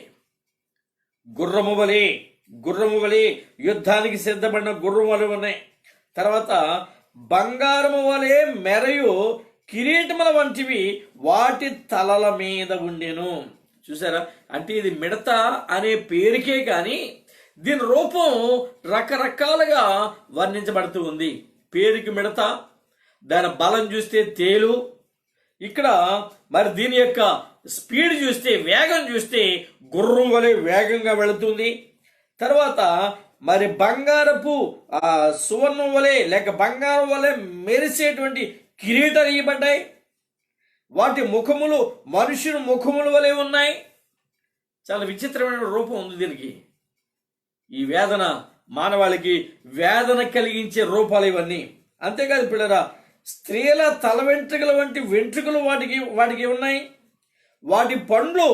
గుర్రము వలె యుద్ధానికి సిద్ధపడిన గుర్రం వలె ఉన్నాయి. తర్వాత బంగారము వలె మెరయు కిరీటముల వంటివి వాటి తలల మీద ఉండెను. చూసారా, అంటే ఇది మిడత అనే పేరుకే కానీ దీని రూపం రకరకాలుగా వర్ణించబడుతూ ఉంది. పేరుకి మిడత, దాని బలం చూస్తే తేలు, ఇక్కడ మరి దీని యొక్క స్పీడ్ చూస్తే, వేగం చూస్తే గుర్రం వలె వేగంగా వెళుతుంది. తర్వాత మరి బంగారపు సువర్ణం వలె లేక బంగారం వలె మెరిసేటువంటి కిరీటాలు ఇవ్వబడ్డాయి. వాటి ముఖములు మనుషుని ముఖముల వలె ఉన్నాయి. చాలా విచిత్రమైన రూపం ఉంది దీనికి. ఈ వేదన మానవాళికి వేదన కలిగించే రూపాలు ఇవన్నీ. అంతేకాదు పిల్లరా, స్త్రీల తల వెంట్రుకల వంటి వెంట్రుకలు వాటికి ఉన్నాయి. వాటి పండ్లు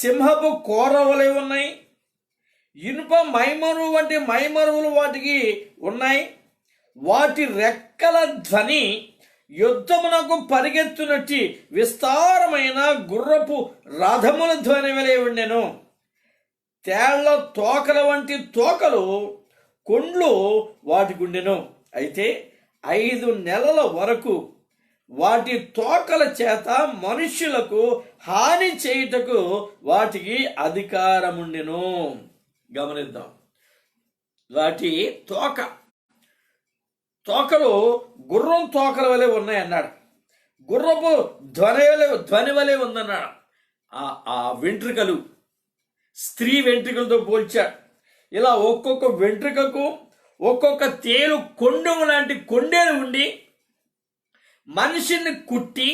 సింహపు కోర వలె ఉన్నాయి. ఇనుప మైమరువు వంటి మైమరువులు వాటికి ఉన్నాయి. వాటి రెక్కల ధ్వని యుద్ధమునకు పరిగెత్తునట్టి విస్తారమైన గుర్రపు రథముల ధ్వని వలె ఉండెను. తేళ్ల తోకల వంటి తోకలు కొండ్లు వాటికి ఉండెను. అయితే 5 నెలల వరకు వాటి తోకల చేత మనుష్యులకు హాని చేయుటకు వాటికి అధికారముండెను. గమనిద్దాం, వాటి తోకలు గుర్రం తోకల వలె ఉన్నాయి అన్నాడు. గుర్రపు ధ్వని వలె ఉందన్నాడు. ఆ వెంట్రుకలు స్త్రీ వెంట్రుకలతో పోల్చాడు. ఇలా ఒక్కొక్క వెంట్రుకకు ఒక్కొక్క తేలు కొండెం లాంటి కొండేలు ఉండి మనిషిని కుట్టి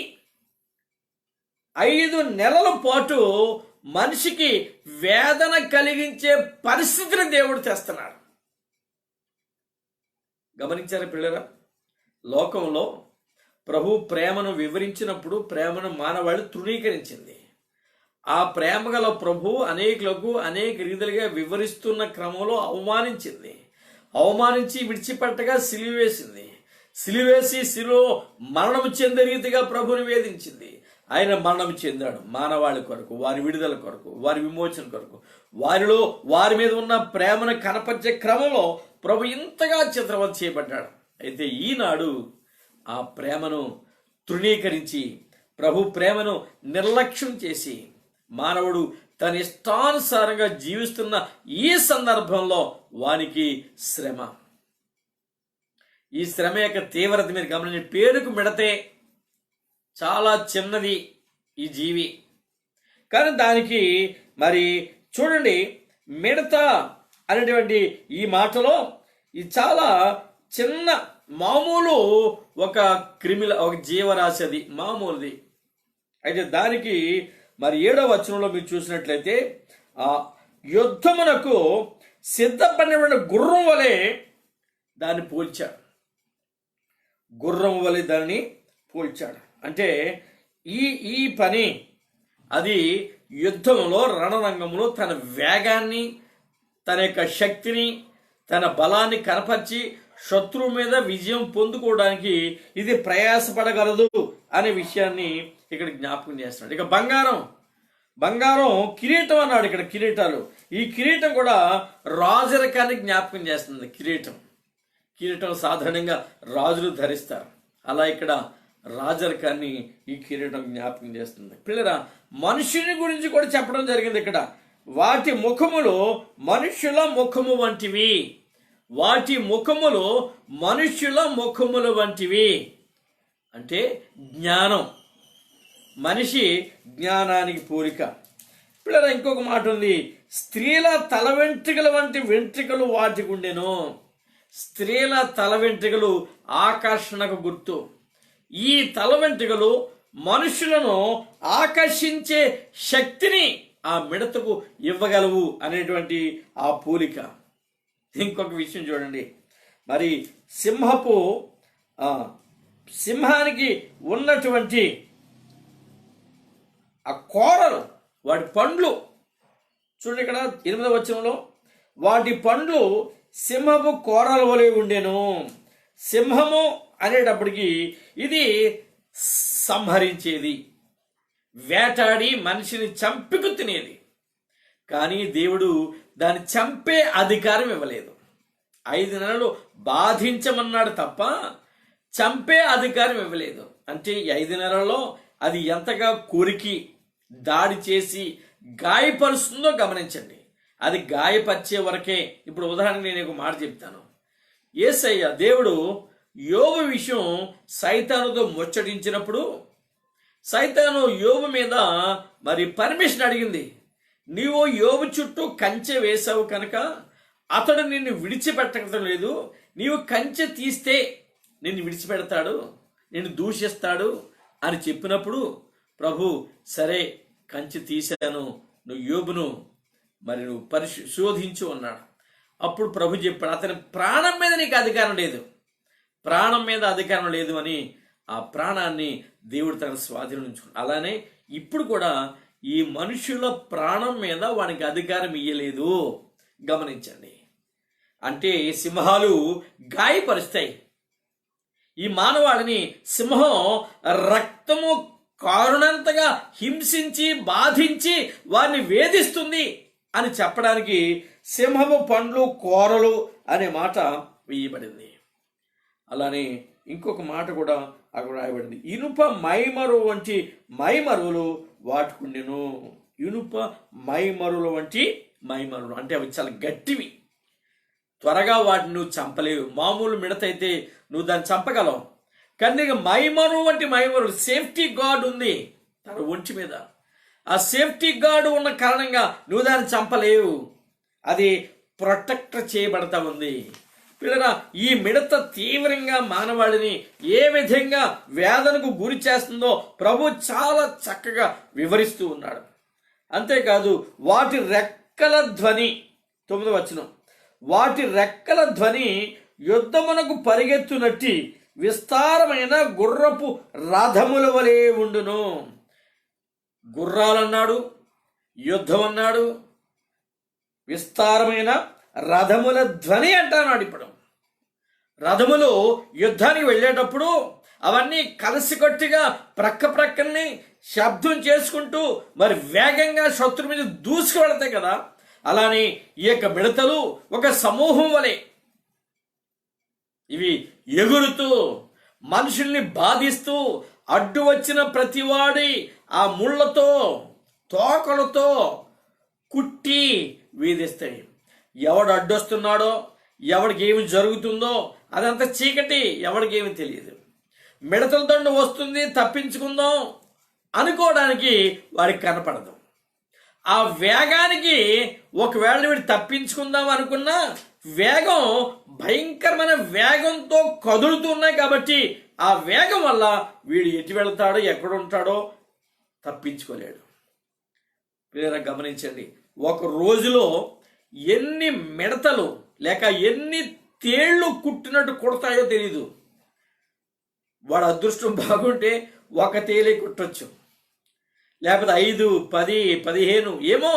5 నెలల పాటు మనిషికి వేదన కలిగించే పరిస్థితిని దేవుడు తెస్తున్నాడు. గమనించారా పిల్లరా? లోకంలో ప్రభు ప్రేమను వివరించినప్పుడు ప్రేమను మానవాళి తృణీకరించింది. ఆ ప్రేమ గల ప్రభు అనేకులకు అనేక రీతిలుగా వివరిస్తున్న క్రమంలో అవమానించి విడిచిపెట్టగా సిలువేసింది. సిలువేసి శిలువ మరణము చెందే రీతిగా ప్రభుని వేధించింది. ఆయన మరణం చెందాడు మానవాళి కొరకు, వారి విడుదల కొరకు, వారి విమోచన కొరకు. వారి మీద ఉన్న ప్రేమను కనపరిచే క్రమంలో ప్రభు ఇంతగా చిత్రవత చేయబడ్డాడు. అయితే ఈనాడు ఆ ప్రేమను తృణీకరించి ప్రభు ప్రేమను నిర్లక్ష్యం చేసి మానవుడు తన ఇష్టానుసారంగా జీవిస్తున్న ఈ సందర్భంలో వానికి శ్రమ. ఈ శ్రమ యొక్క తీవ్రత మీరు గమనించి, పేరుకు మిడతే చాలా చిన్నది ఈ జీవి, కానీ దానికి మరి చూడండి, మిడత అనేటువంటి ఈ మాటలో ఇది చాలా చిన్న మామూలు ఒక జీవరాశి, అది మామూలుది. అయితే దానికి మరి 7వ వచనంలో మీరు చూసినట్లయితే ఆ యుద్ధమునకు సిద్ధపడిన గుర్రం వలె దాన్ని పోల్చాడు. గుర్రం వలె దాన్ని పోల్చాడు అంటే ఈ పని అది యుద్ధంలో రణరంగంలో తన వేగాన్ని, తన యొక్క శక్తిని, తన బలాన్ని కనపరిచి శత్రువు మీద విజయం పొందుకోవడానికి ఇది ప్రయాసపడగలదు అనే విషయాన్ని ఇక్కడ జ్ఞాపకం చేస్తున్నాడు. ఇక బంగారం కిరీటం అన్నాడు. ఇక్కడ కిరీటాలు, ఈ కిరీటం కూడా రాజరికాన్ని జ్ఞాపకం చేస్తుంది. కిరీటం సాధారణంగా రాజులు ధరిస్తారు. అలా ఇక్కడ రాజరికాన్ని ఈ కిరీటం జ్ఞాపకం చేస్తుంది. పిల్లరా, మనుషుని గురించి కూడా చెప్పడం జరిగింది ఇక్కడ. వాటి ముఖములు మనుష్యుల ముఖము వంటివి. వాటి ముఖములు మనుష్యుల ముఖముల వంటివి అంటే జ్ఞానం, మనిషి జ్ఞానానికి పోలిక. పిల్లరా, ఇంకొక మాట ఉంది, స్త్రీల తల వెంట్రుకల వంటి వెంట్రుకలు వాటికి ఉండెను. స్త్రీల తల వెంట్రుకలు ఆకర్షణకు గుర్తు. ఈ తల వెంట్రుకలు మనుషులను ఆకర్షించే శక్తిని ఆ మిడతకు ఇవ్వగలవు అనేటువంటి ఆ పోలిక. ఇంకొక విషయం చూడండి, మరి సింహానికి ఉన్నటువంటి ఆ కోరలు, వాటి పండ్లు చూడండి. ఇక్కడ 8వ వచనంలో వాటి పండ్లు సింహపు కోరల వలె ఉండెను. సింహము అనేటప్పటికీ ఇది సంహరించేది, వేటాడి మనిషిని చంపుకు తినేది. కానీ దేవుడు దాన్ని చంపే అధికారం ఇవ్వలేదు. 5 నెలలు బాధించమన్నాడు తప్ప చంపే అధికారం ఇవ్వలేదు. అంటే ఈ 5 నెలల్లో అది ఎంతగా కొరికి దాడి చేసి గాయపరుస్తుందో గమనించండి. అది గాయపరిచే వరకే. ఇప్పుడు ఉదాహరణకు నేను ఒక మాట చెప్తాను. యేసయ్య దేవుడు యోబు విషయం సైతానుతో ముచ్చటించినప్పుడు సైతాను యోబు మీద మరి పర్మిషన్ అడిగింది. నీవు యోబు చుట్టూ కంచె వేసావు కనుక అతడు నిన్ను విడిచిపెట్టడం లేదు. నీవు కంచె తీస్తే నిన్ను విడిచిపెడతాడు, నిన్ను దూషిస్తాడు అని చెప్పినప్పుడు ప్రభు సరే కంచె తీశాను, నువ్వు యోబును మరి నువ్వు పరిశోధించు అన్నాడు. అప్పుడు ప్రభు చెప్పాడు, అతని ప్రాణం మీద నీకు అధికారం లేదు, ప్రాణం మీద అధికారం లేదు అని ఆ ప్రాణాన్ని దేవుడు తన స్వాధీనం ఉంచుకున్నాడు. అలానే ఇప్పుడు కూడా ఈ మనుషుల ప్రాణం మీద వానికి అధికారం ఇయ్యలేదు. గమనించండి. అంటే సింహాలు గాయపరుస్తాయి. ఈ మానవాళిని సింహం రక్తము కారునంతగా హింసించి బాధించి వారిని వేధిస్తుంది అని చెప్పడానికి సింహము పండ్లు కోరలు అనే మాట వేయబడింది. అలానే ఇంకొక మాట కూడా అక్కడ రాయబడింది, ఇనుప మైమరు వంటి మైమరులు వాటికుండెను. ఇనుప మైమరుల వంటి మైమరులు అంటే అవి చాలా గట్టివి. త్వరగా వాటిని నువ్వు చంపలేవు. మామూలు మిడత అయితే నువ్వు దాన్ని చంపగలవు, కానీ నీకు మైమరు వంటి మైమరు సేఫ్టీ గార్డ్ ఉంది తన ఒంటి మీద. ఆ సేఫ్టీ గార్డు ఉన్న కారణంగా నువ్వు దాన్ని చంపలేవు, అది ప్రొటెక్ట్ చేయబడతా ఉంది. పిల్లరా, ఈ మిడత తీవ్రంగా మానవాళిని ఏ విధంగా వేదనకు గురి చేస్తుందో ప్రభు చాలా చక్కగా వివరిస్తూ ఉన్నాడు. అంతేకాదు, వాటి రెక్కల ధ్వని, 9వ వచనం, వాటి రెక్కల ధ్వని యుద్ధమునకు పరిగెత్తునట్టి విస్తారమైన గుర్రపు రథముల వలె ఉండును. గుర్రాలన్నాడు, యుద్ధం అన్నాడు, విస్తారమైన రథముల ధ్వని అంటున్నాడు. ఇప్పుడు రథములు యుద్ధానికి వెళ్ళేటప్పుడు అవన్నీ కలిసికట్టుగా ప్రక్కని శబ్దం చేసుకుంటూ మరి వేగంగా శత్రు మీద దూసుకు వెళతాయి కదా. అలానే ఈ యొక్క మిడతలు ఒక సమూహం వలె ఇవి ఎగురుతూ మనుషుల్ని బాధిస్తూ అడ్డు వచ్చిన ప్రతివాడి ఆ ముళ్ళతో తోకలతో కుట్టి వీధిస్తాయి. ఎవడు అడ్డొస్తున్నాడో, ఎవడికి ఏమి జరుగుతుందో అదంతా చీకటి, ఎవడికి ఏమి తెలియదు. మిడతల దండు వస్తుంది తప్పించుకుందాం అనుకోవడానికి వాడికి కనపడదు. ఆ వేగానికి ఒకవేళ వీడు తప్పించుకుందాం అనుకున్నా వేగం భయంకరమైన వేగంతో కదులుతున్నాయి కాబట్టి ఆ వేగం వల్ల వీడు ఎటు వెళ్తాడో ఎక్కడుంటాడో తప్పించుకోలేడు. ప్రియరా, గమనించండి, ఒక రోజులో ఎన్ని మిడతలు లేక ఎన్ని తేళ్లు కుట్టినట్టు కుడతాయో తెలీదు. వాడు అదృష్టం బాగుంటే ఒక తేలే కుట్టొచ్చు, లేకపోతే 5, 10, 15 ఏమో.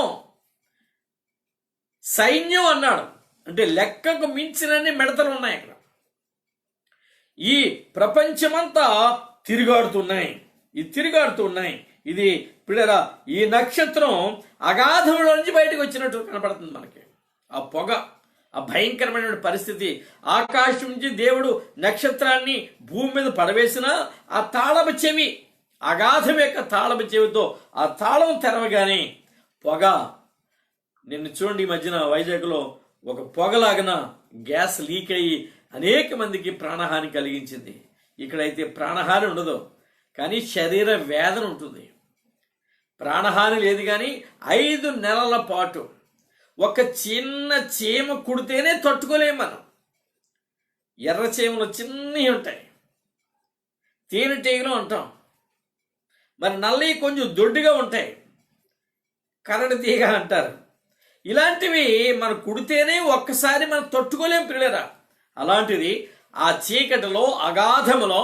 సైన్యం అన్నాడు అంటే లెక్కకు మించినన్ని మిడతలు ఉన్నాయి అక్కడ. ఈ ప్రపంచమంతా తిరుగాడుతున్నాయి. ఇది పిల్లరా, ఈ నక్షత్రం అగాధంలో నుంచి బయటకు వచ్చినట్టు కనపడుతుంది మనకి. ఆ పొగ, ఆ భయంకరమైన పరిస్థితి, ఆకాశం నుంచి దేవుడు నక్షత్రాన్ని భూమి మీద పడవేసిన ఆ తాళపు చెవి, అగాధం యొక్క తాళపు చెవితో ఆ తాళం తెరవగానే పొగ. నిన్ను చూడండి, ఈ మధ్యన వైజాగ్లో ఒక పొగలాగిన గ్యాస్ లీక్ అయ్యి అనేక మందికి ప్రాణహాని కలిగించింది. ఇక్కడైతే ప్రాణహాని ఉండదు, కానీ శరీర వేదన ఉంటుంది. ప్రాణహాని లేదు, కానీ 5 నెలల పాటు ఒక చిన్న చీమ కుడితేనే తట్టుకోలేము మనం. ఎర్ర చీమలు చిన్నవి ఉంటాయి, తేనెటీగలు అంటాం. మరి నల్లవి కొంచెం దొడ్డుగా ఉంటాయి, కరడి తీగ అంటారు. ఇలాంటివి మనం కుడితేనే ఒక్కసారి మనం తట్టుకోలేం పిల్లరా. అలాంటిది ఆ చీకటిలో, అగాధములో,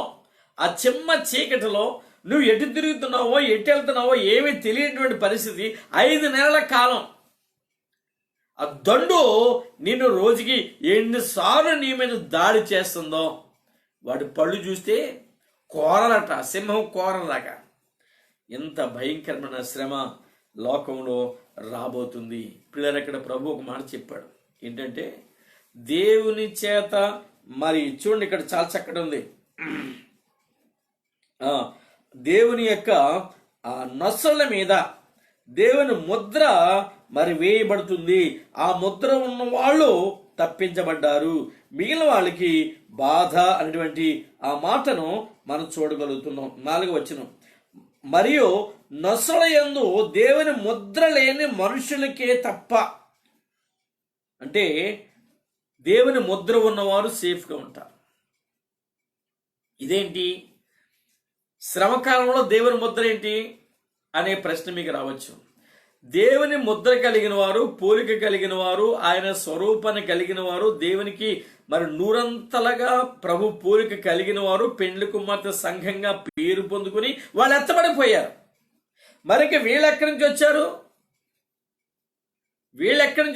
ఆ చిమ్మ చీకటిలో నువ్వు ఎటు తిరుగుతున్నావో ఎటు వెళ్తున్నావో ఏమీ తెలియనటువంటి పరిస్థితి. 5 నెలల కాలం ఆ దండు నిన్ను రోజుకి ఎన్నిసార్లు నీ మీద దాడి చేస్తుందో. వాడి పళ్ళు చూస్తే కోరలట, సింహం కోరలాగా. ఎంత భయంకరమైన శ్రమ లోకంలో రాబోతుంది. పిల్లలు, ఇక్కడ ప్రభు ఒక మాట చెప్పాడు ఏంటంటే, దేవుని చేత మరి చూడండి, ఇక్కడ చాలా చక్కటి ఉంది. దేవుని యొక్క ఆ నొసళ్ళ మీద దేవుని ముద్ర మరి వేయబడుతుంది. ఆ ముద్ర ఉన్న వాళ్ళు తప్పించబడ్డారు, మిగిలిన వాళ్ళకి బాధ అనేటువంటి ఆ మాటను మనం చూడగలుగుతున్నాం. 4వ వచనం, మరియు నొసల యందు దేవుని ముద్ర లేని మనుషులకే తప్ప. అంటే దేవుని ముద్ర ఉన్నవారు సేఫ్గా ఉంటారు. ఇదేంటి, శ్రమకాలంలో దేవుని ముద్ర ఏంటి అనే ప్రశ్న మీకు రావచ్చు. దేవుని ముద్ర కలిగిన వారు, పోలిక కలిగిన వారు, ఆయన స్వరూపాన్ని కలిగిన వారు, దేవునికి మరి 100 ప్రభు పోలిక కలిగిన వారు, పెండ్లి కుమార్తె సంఘంగా పేరు పొందుకుని వాళ్ళు ఎత్తబడిపోయారు. మరికి వీళ్ళు ఎక్కడి నుంచి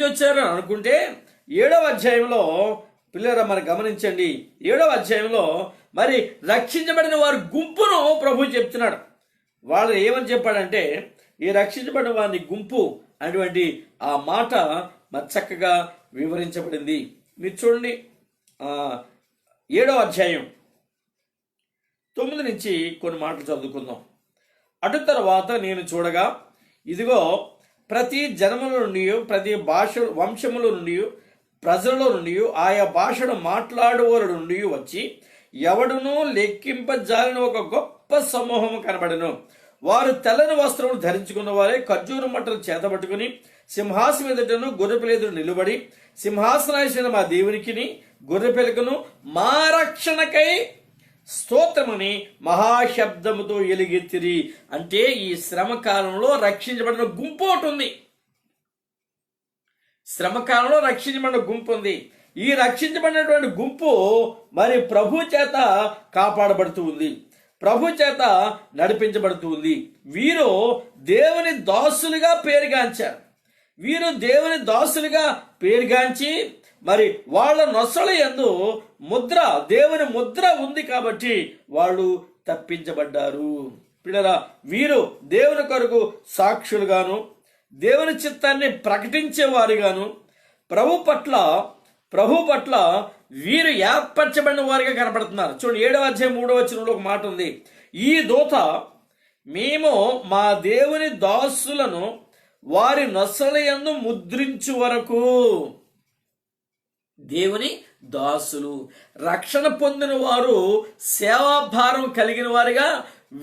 వచ్చారు అనుకుంటే 7వ అధ్యాయంలో పిల్లరా మరి గమనించండి. 7వ అధ్యాయంలో మరి రక్షించబడిన వారి గుంపును ప్రభు చెప్తున్నాడు. వాళ్ళు ఏమని చెప్పాడంటే, ఈ రక్షించబడిన వారిని గుంపు అనేటువంటి ఆ మాట మరి చక్కగా వివరించబడింది. మీరు చూడండి, 7వ అధ్యాయం 9 నుంచి కొన్ని మాటలు చదువుకుందాం. అటు తర్వాత నేను చూడగా, ఇదిగో ప్రతి జనముల నుండి, ప్రతి వంశముల నుండి, ప్రజలలో నుండి ఆయా భాషను మాట్లాడువారి నుండి వచ్చి ఎవడునూ లెక్కింపజాలని ఒక గొప్ప సమూహము కనబడెను. వారు తెల్లని వస్త్రములు ధరించుకున్న వారే ఖర్జూర మట్టలు చేతబట్టుకుని సింహాసనం ఎదుటను గొర్రెపిల్ల ఎదుట నిలబడి సింహాసనాసీన మా దేవునికిని గొర్రెపిల్లకును మా రక్షణకై స్తోత్రమని మహాశబ్దముతో ఎలుగెత్తిరి. అంటే ఈ శ్రమ కాలంలో రక్షించబడిన గుంపు ఒకటి ఉంది. శ్రమ కాలంలో రక్షించబడిన గుంపు ఉంది. ఈ రక్షించబడినటువంటి గుంపు మరి ప్రభు చేత కాపాడబడుతూ ఉంది, ప్రభు చేత నడిపించబడుతూ ఉంది. వీరు దేవుని దాసులుగా పేరుగాంచారు. వీరు దేవుని దాసులుగా పేరుగాంచి మరి వాళ్ళ నొసల యందు ముద్ర, దేవుని ముద్ర ఉంది కాబట్టి వాళ్ళు తప్పించబడ్డారు. పిల్లరా, వీరు దేవుని కొరకు సాక్షులుగాను దేవుని చిత్తాన్ని ప్రకటించేవారుగాను ప్రభు పట్ల వీరు ఏర్పరచబడిన వారిగా కనపడుతున్నారు. చూడండి 7వ అధ్యాయం 3వ వచనంలో ఒక మాట ఉంది. ఈ దూత మేము మా దేవుని దాసులను వారి నొసలయందు ముద్రించు వరకు. దేవుని దాసులు, రక్షణ పొందిన వారు సేవాభారం కలిగిన వారిగా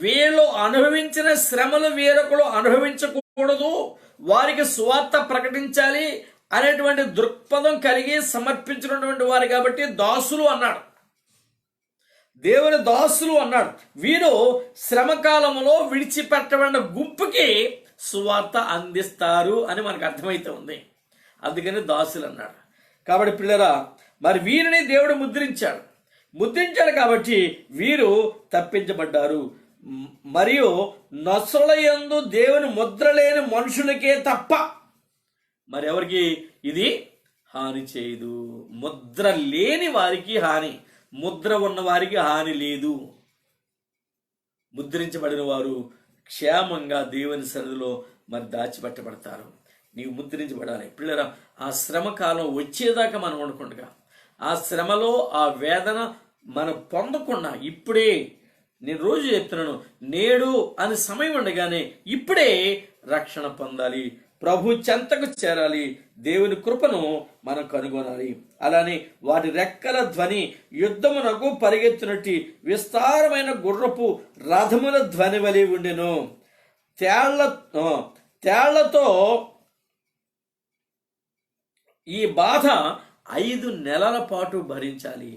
వీళ్ళు అనుభవించిన శ్రమలు వేరొకరు అనుభవించకూడదు, వారికి సువార్త ప్రకటించాలి అనేటువంటి దృక్పథం కలిగి సమర్పించినటువంటి వారు కాబట్టి దాసులు అన్నాడు, దేవుని దాసులు అన్నాడు. వీరు శ్రమకాలంలో విడిచిపెట్టబడిన గుంపుకి సువార్త అందిస్తారు అని మనకు అర్థమైతే ఉంది. అందుకని దాసులు అన్నాడు. కాబట్టి పిల్లరా, మరి వీరిని దేవుడు ముద్రించాడు కాబట్టి వీరు తప్పించబడ్డారు. మరియు నొసలయందు దేవుని ముద్ర లేని మనుషులకే తప్ప మరి ఎవరికి ఇది హాని చేయదు. ముద్ర లేని వారికి హాని, ముద్ర ఉన్న వారికి హాని లేదు. ముద్రించబడిన వారు క్షేమంగా దేవుని సన్నిధిలో మరి దాచిపెట్టబడతారు. నీవు ముద్రించబడాలి. పిల్లరా, ఆ శ్రమ కాలం వచ్చేదాకా మనం అనుకుంటగా, ఆ శ్రమలో ఆ వేదన మనం పొందకుండా ఇప్పుడే, నేను రోజు చెప్తున్నాను, నేడు అని సమయం ఉండగానే ఇప్పుడే రక్షణ పొందాలి, ప్రభు చెంతకు చేరాలి, దేవుని కృపను మనం కనుగొనాలి. అలానే వాటి రెక్కల ధ్వని యుద్ధమునకు పరిగెత్తునట్టి విస్తారమైన గుర్రపు రథముల ధ్వని వలె ఉండెను. తేళ్లతో ఈ బాధ 5 నెలల పాటు భరించాలి.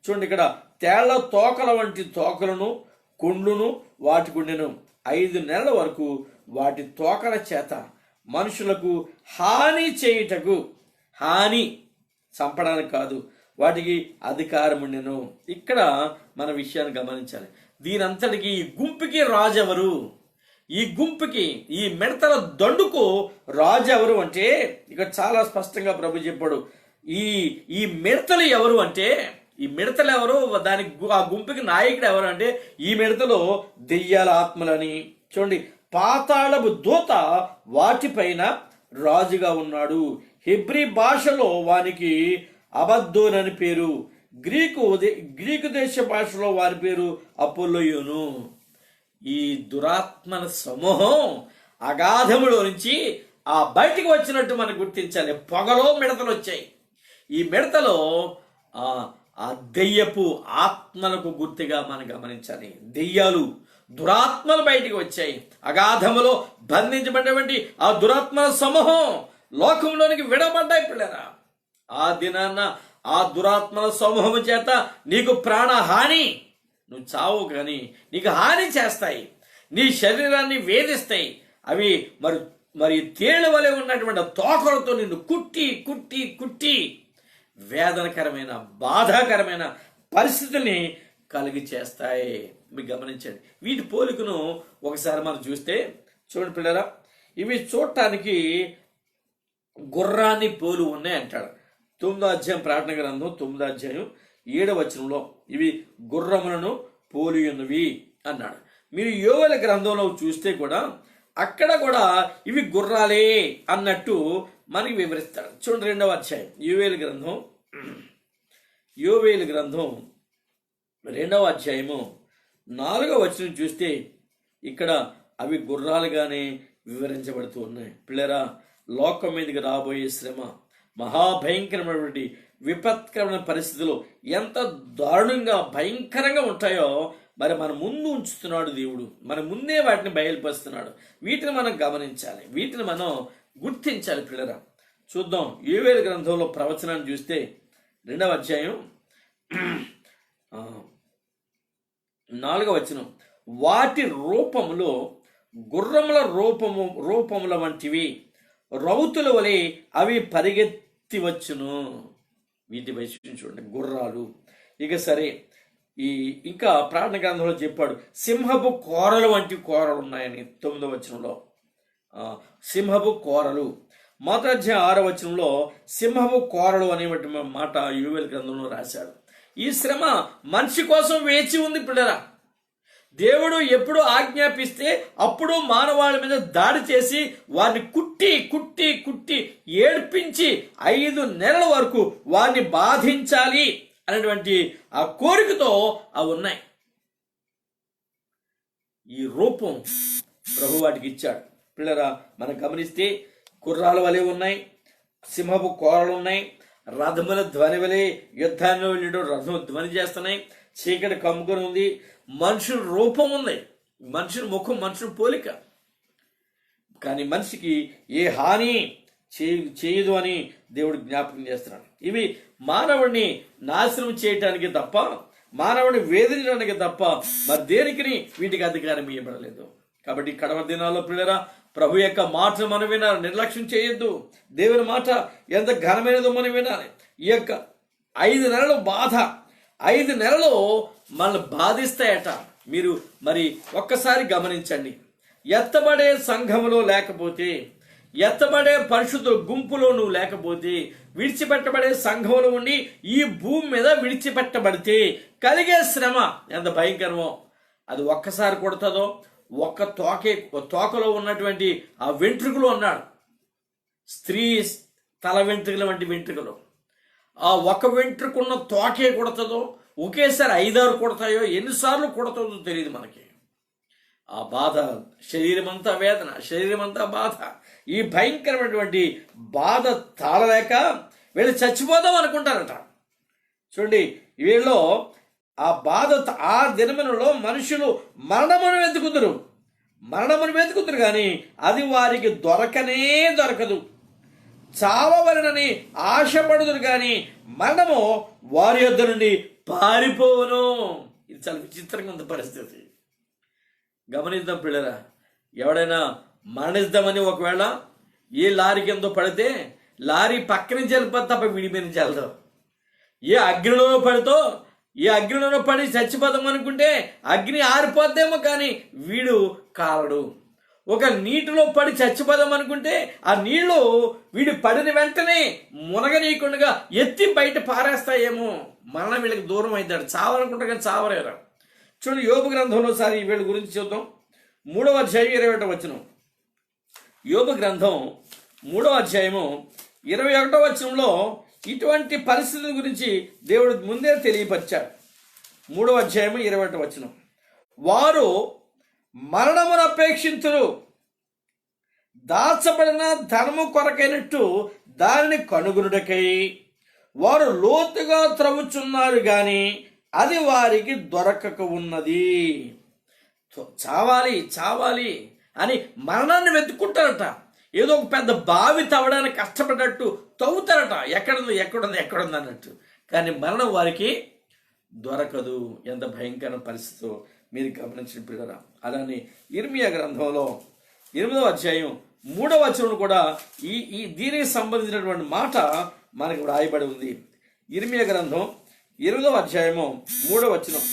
చూడండి, ఇక్కడ తేళ్ల తోకల వంటి తోకలను కుండ్లును వాటికి ఉండెను. 5 నెలల వరకు వాటి తోకల చేత మనుషులకు హాని చేయుటకు, హాని చంపడానికి కాదు, వాటికి అధికారం ఉండెను. ఇక్కడ మన విషయాన్ని గమనించాలి. దీనంతటికి ఈ గుంపుకి రాజు ఎవరు? ఈ గుంపుకి, ఈ మిడతల దండుకు రాజు ఎవరు అంటే ఇక్కడ చాలా స్పష్టంగా ప్రభు చెప్పాడు. ఈ మిడతలు ఎవరు అంటే, ఈ మిడతలు ఎవరు, దానికి ఆ గుంపుకి నాయకుడు ఎవరు అంటే ఈ మిడతలో దెయ్యాల ఆత్మలని. చూడండి, పాతాళపు దూత వాటిపైన రాజుగా ఉన్నాడు. హెబ్రీ భాషలో వానికి అబద్దోన్ అని పేరు, గ్రీకు దేశ భాషలో వారి పేరు అపోలోయోను. ఈ దురాత్మల సమూహం అగాధములో నుంచి ఆ బయటికి వచ్చినట్టు మనం గుర్తించాలి. పొగలో మిడతలు వచ్చాయి. ఈ మిడతలో ఆ దెయ్యపు ఆత్మలకు గుర్తుగా మనం గమనించాలి. దెయ్యాలు, దురాత్మలు బయటికి వచ్చాయి. అగాధములో బంధించబడినటువంటి ఆ దురాత్మల సమూహం లోకంలోనికి విడబడ్డాయి. పిల్లరా, ఆ దినాన్న ఆ దురాత్మల సమూహము చేత నీకు ప్రాణహాని, నువ్వు చావు కానీ నీకు హాని చేస్తాయి, నీ శరీరాన్ని వేధిస్తాయి. అవి మరి తేళ్ల వలె ఉన్నటువంటి తోకలతో నిన్ను కుట్టి వేదనకరమైన, బాధాకరమైన పరిస్థితుల్ని కలిగి చేస్తాయి. మీరు గమనించండి. వీటి పోలికను ఒకసారి మనం చూస్తే, చూడండి పిల్లరా, ఇవి చూడటానికి గుర్రాన్ని పోలు ఉన్నాయి అంటాడు. 9వ అధ్యాయం ప్రకటన గ్రంథం 9వ అధ్యాయం 7వ వచనంలో ఇవి గుర్రములను పోలి ఉన్నవి అన్నాడు. మీరు యోవేల గ్రంథంలో చూస్తే కూడా అక్కడ కూడా ఇవి గుర్రాలే అన్నట్టు మనకి వివరిస్తాడు. చూడండి, 2వ అధ్యాయం యోవేలు గ్రంథం 2వ అధ్యాయము 4వ వచనం చూస్తే ఇక్కడ అవి గుర్రాలుగానే వివరించబడుతూ ఉన్నాయి. పిల్లరా, లోకం మీదకి రాబోయే శ్రమ, మహాభయంకరమైనటువంటి విపత్కరమైన పరిస్థితులు ఎంత దారుణంగా భయంకరంగా ఉంటాయో మరి మన ముందు ఉంచుతున్నాడు దేవుడు. మన ముందే వాటిని బయలుపరుస్తున్నాడు. వీటిని మనం గమనించాలి, వీటిని మనం గుర్తించాలి. పిల్లరా, చూద్దాం. యోవేలు గ్రంథంలో ప్రవచనాన్ని చూస్తే 2వ అధ్యాయం 4వ వచనం, వాటి రూపములో గుర్రముల రూపముల వంటివి, రౌతుల వలె అవి పరిగెత్తి వచ్చును. వీటి వైశిష్ట్యం చూడండి, గుర్రాలు. ఇక సరే, ఇంకా ప్రార్థన గ్రంథంలో చెప్పాడు, సింహపు కోరలు వంటి కోరలు ఉన్నాయని 9వ వచనంలో. సింహపు కోరలు. మొదటి అధ్యాయం 6వ వచనంలో సింహపు కోరలు అనేటువంటి మాట యోవేలు గ్రంథంలో రాశాడు. ఈ శ్రమ మనిషి కోసం వేచి ఉంది పిల్లరా. దేవుడు ఎప్పుడు ఆజ్ఞాపిస్తే అప్పుడు మానవాళి మీద దాడి చేసి వారిని కుట్టి కుట్టి కుట్టి ఏడ్పించి 5 నెలల వరకు వారిని బాధించాలి అనేటువంటి ఆ కోరికతో అవి ఉన్నాయి. ఈ రూపం ప్రభు వాటికి ఇచ్చాడు. పిల్లరా, మనం గమనిస్తే గుర్రాల వలె ఉన్నాయి, సింహపు కోరలు ఉన్నాయి, రథముల ధ్వని వలె యుద్ధాన్ని వెళ్ళి రథం ధ్వని చేస్తున్నాయి, చీకటి కమ్ముకొని ఉంది, మనుషుల రూపం ఉంది, మనుషుల ముఖం మనుషుల పోలిక, కానీ మనిషికి ఏ హాని చేయదు అని దేవుడు జ్ఞాపకం చేస్తున్నాడు. ఇవి మానవుడిని నాశనం చేయటానికి తప్ప, మానవుడిని వేధించడానికి తప్ప మరి దేనికి వీటికి అధికారం ఇవ్వబడలేదు. కాబట్టి కడవ దినాల్లో పిల్లరా, ప్రభు యొక్క మాటను మనం వినాలి, నిర్లక్ష్యం చేయొద్దు. దేవుని మాట ఎంత ఘనమైనదో మనం వినాలి. ఈ యొక్క 5 నెలల బాధ, 5 నెలలు మనల్ని బాధిస్తాయట. మీరు మరి ఒక్కసారి గమనించండి. ఎత్తబడే సంఘములో లేకపోతే, ఎత్తబడే పరిశుద్ధ గుంపులో నువ్వు లేకపోతే, విడిచిపెట్టబడే సంఘంలో ఉండి ఈ భూమి మీద విడిచిపెట్టబడితే కలిగే శ్రమ ఎంత భయంకరమో. అది ఒక్కసారి కొడుతుందో, ఒక్క తోకలో ఉన్నటువంటి ఆ వెంట్రుకలు అన్నాడు, స్త్రీ తల వెంట్రుకల వంటి వెంట్రుకలు, ఆ ఒక వెంట్రుకున్న తోకే కొడుతుందో, ఒకేసారి 5-6 కొడతాయో, ఎన్నిసార్లు కొడుతుందో తెలియదు మనకి. ఆ బాధ, శరీరం అంతా వేదన, శరీరం అంతా బాధ. ఈ భయంకరమైనటువంటి బాధ తాళలేక వీళ్ళు చచ్చిపోదాం అనుకుంటారట. చూడండి, వీళ్ళు ఆ బాధ, ఆ దినములలో మనుషులు మరణమును వెతుకుతురు కానీ అది వారికి దొరకదు. చావవలనని ఆశపడుదురు కానీ మరణము వారి యొద్ద నుండి పారిపోవును. ఇది చాలా విచిత్రంగా ఉంది పరిస్థితి. గమనిద్దాం పిల్లరా, ఎవడైనా మరణిద్దామని ఒకవేళ ఏ లారీ కింద పడితే లారీ పక్క నుంచి వెళ్ళిపోతే తప్ప వీడి మీద నుంచి వెళ్దాం. ఏ అగ్నిలో పడితో, ఏ అగ్నిలో పడి చచ్చిపోదాం అనుకుంటే అగ్ని ఆరిపోద్దేమో కానీ వీడు కాలడు. ఒక నీటిలో పడి చచ్చిపోదాం అనుకుంటే ఆ నీళ్లు వీడు పడిన వెంటనే మునగనీయకుండా ఎత్తి బయట పారేస్తాయేమో. మరణం వీళ్ళకి దూరం అవుతాడు. చావాలనుకుంటా కానీ చావలేరు. చూడండి, యోబు గ్రంథంలో సారి వీళ్ళ గురించి చూద్దాం. 3వ అధ్యాయం 21వ వచనం. యోబు గ్రంథం 3వ అధ్యాయము 21వ వచనంలో ఇటువంటి పరిస్థితుల గురించి దేవుడు ముందే తెలియపరిచాడు. 3వ అధ్యాయము 21వ వచనం. వారు మరణమును అపేక్షించురు, దాచబడిన ధనము కొరకైనట్టు దానిని కనుగొనుటకై వారు లోతుగా త్రవ్వుచున్నారు గాని అది వారికి దొరకక ఉన్నది. చావాలి అని మరణాన్ని వెతుక్కుంటారట. ఏదో ఒక పెద్ద బావి తవ్వడానికి కష్టపడ్డట్టు తవ్వుతారట, ఎక్కడుంది అన్నట్టు. కానీ మరణం వారికి దొరకదు. ఎంత భయంకర పరిస్థితో మీరు గమనించిన పిల్లరా. అలానే ఇర్మియా గ్రంథంలో 8వ అధ్యాయం 3వ వచనం కూడా ఈ దీనికి సంబంధించినటువంటి మాట మనకు రాయబడి ఉంది. ఇర్మియా గ్రంథం 8వ అధ్యాయము 3వ వచనం.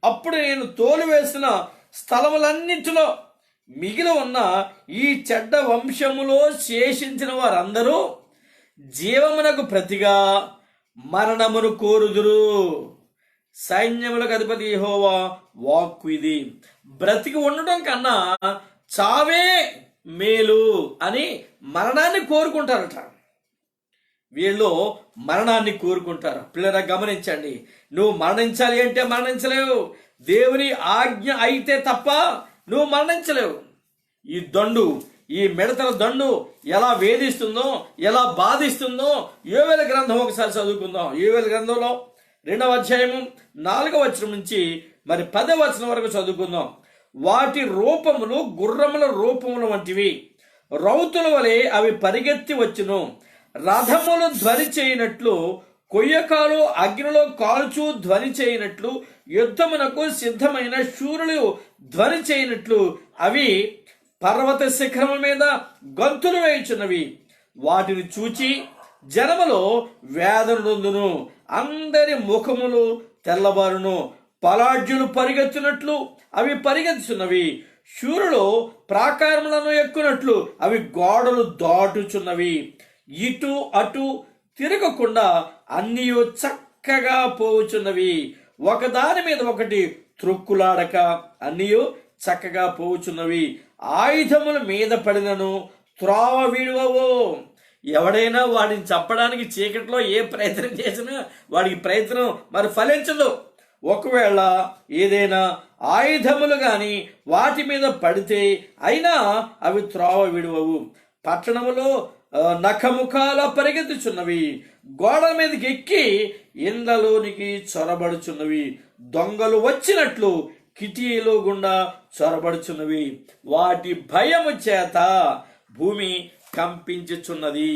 అప్పుడు నేను తోలివేసిన స్థలములన్నింటిలో మిగిలి ఉన్న ఈ చెడ్డ వంశములో శేషించిన వారందరూ జీవమునకు ప్రతిగా మరణమును కోరుదురు. సైన్యములకు అధిపతి యెహోవా వాక్కు ఇది. బ్రతికి ఉండటం కన్నా చావే మేలు అని మరణాన్ని కోరుకుంటారట. వీళ్ళు మరణాన్ని కోరుకుంటారు. పిల్లరా, గమనించండి, నువ్వు మరణించాలి అంటే మరణించలేవు. దేవుని ఆజ్ఞ అయితే తప్ప నువ్వు మరణించలేవు. ఈ దండు, ఈ మిడతల దండు ఎలా వేధిస్తుందో, ఎలా బాధిస్తుందో యోవేలు గ్రంథం ఒకసారి చదువుకుందాం. యోవేలు గ్రంథంలో 2వ అధ్యాయము 4వ వచనం నుంచి మరి 10వ వచనం వరకు చదువుకుందాం. వాటి రూపములు గుర్రముల రూపముల వంటివి, రౌతుల వలె అవి పరిగెత్తి వచ్చును. రథములు ధ్వని చేయనట్లు, కొయ్యకాలు అగ్నిలో కాల్చు ధ్వని చేయనట్లు, యుద్ధమునకు సిద్ధమైన శూరులు ధ్వని చేయనట్లు అవి పర్వత శిఖరము మీద గంతులు వేయుచున్నవి. వాటిని చూచి జనములో వేదన నొందును, అందరి ముఖములు తెల్లబారును. పలాడ్యులు పరిగెత్తునట్లు అవి పరిగెత్తుచున్నవి, శూరులు ప్రాకారములను ఎక్కునట్లు అవి గోడలు దాటుచున్నవి. ఇటు అటు తిరగకుండా అన్నీ చక్కగా పోవుచున్నవి, ఒకదాని మీద ఒకటి త్రొక్కులాడక అన్నీ చక్కగా పోవుచున్నవి. ఆయుధముల మీద పడినను త్రోవ విడువవు. ఎవడైనా వాడిని చంపడానికి చీకట్లో ఏ ప్రయత్నం చేసినా వాడికి ప్రయత్నం మరి ఫలించదు. ఒకవేళ ఏదైనా ఆయుధములు గాని వాటి మీద పడితే అయినా అవి త్రోవ విడువవు. పట్టణములో నఖముఖాల పరిగెత్తుచున్నవి, గోడ మీదకి ఎక్కి ఇండ్లలోనికి చొరబడుచున్నవి. దొంగలు వచ్చినట్లు కిటికీలో గుండా చొరబడుచున్నవి. వాటి భయము చేత భూమి కంపించుచున్నది.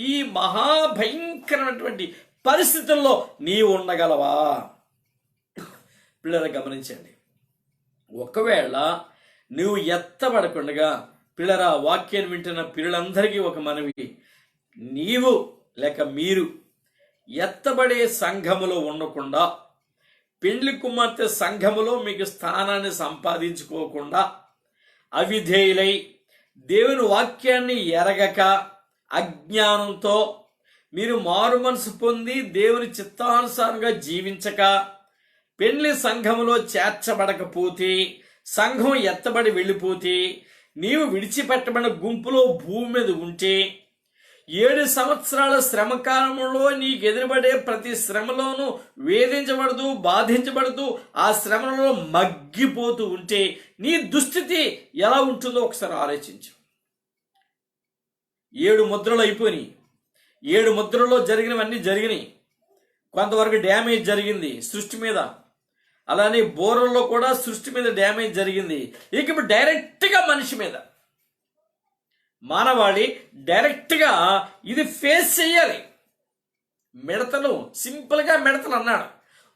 ఈ మహాభయంకరమైనటువంటి పరిస్థితుల్లో నీవు ఉండగలవా? పిల్లలు గమనించండి. ఒకవేళ నువ్వు ఎత్తబడకుండగా, పిల్లరా వాక్యాన్ని వింటున్న పిల్లలందరికీ ఒక మనవి, నీవు లేక మీరు ఎత్తబడే సంఘములో ఉండకుండా, పెండ్లి కుమార్తె సంఘములో మీకు స్థానాన్ని సంపాదించుకోకుండా, అవిధేయులై దేవుని వాక్యాన్ని ఎరగక అజ్ఞానంతో మీరు మారు మనసు పొంది దేవుని చిత్తానుసారంగా జీవించక, పెండ్లి సంఘములో చేర్చబడకపోతే, సంఘం ఎత్తబడి వెళ్ళిపోతే, నీవు విడిచిపెట్టబడిన గుంపులో భూమి మీద ఉంటే, 7 సంవత్సరాల శ్రమ కాలంలో నీకు ఎదురుపడే ప్రతి శ్రమలోనూ వేధించబడుతూ బాధించబడుతూ ఆ శ్రమలలో మగ్గిపోతూ ఉంటే నీ దుస్థితి ఎలా ఉంటుందో ఒకసారి ఆలోచించు. 7 ముద్రలు అయిపోయినాయి. 7 ముద్రలో జరిగినవన్నీ జరిగినాయి. కొంతవరకు డ్యామేజ్ జరిగింది సృష్టి మీద, అలానే బోరల్లో కూడా సృష్టి మీద డ్యామేజ్ జరిగింది. ఇక ఇప్పుడు డైరెక్ట్గా మనిషి మీద, మానవాళి డైరెక్ట్గా ఇది ఫేస్ చేయాలి. మిడతలు, సింపుల్గా మిడతలు అన్నాడు.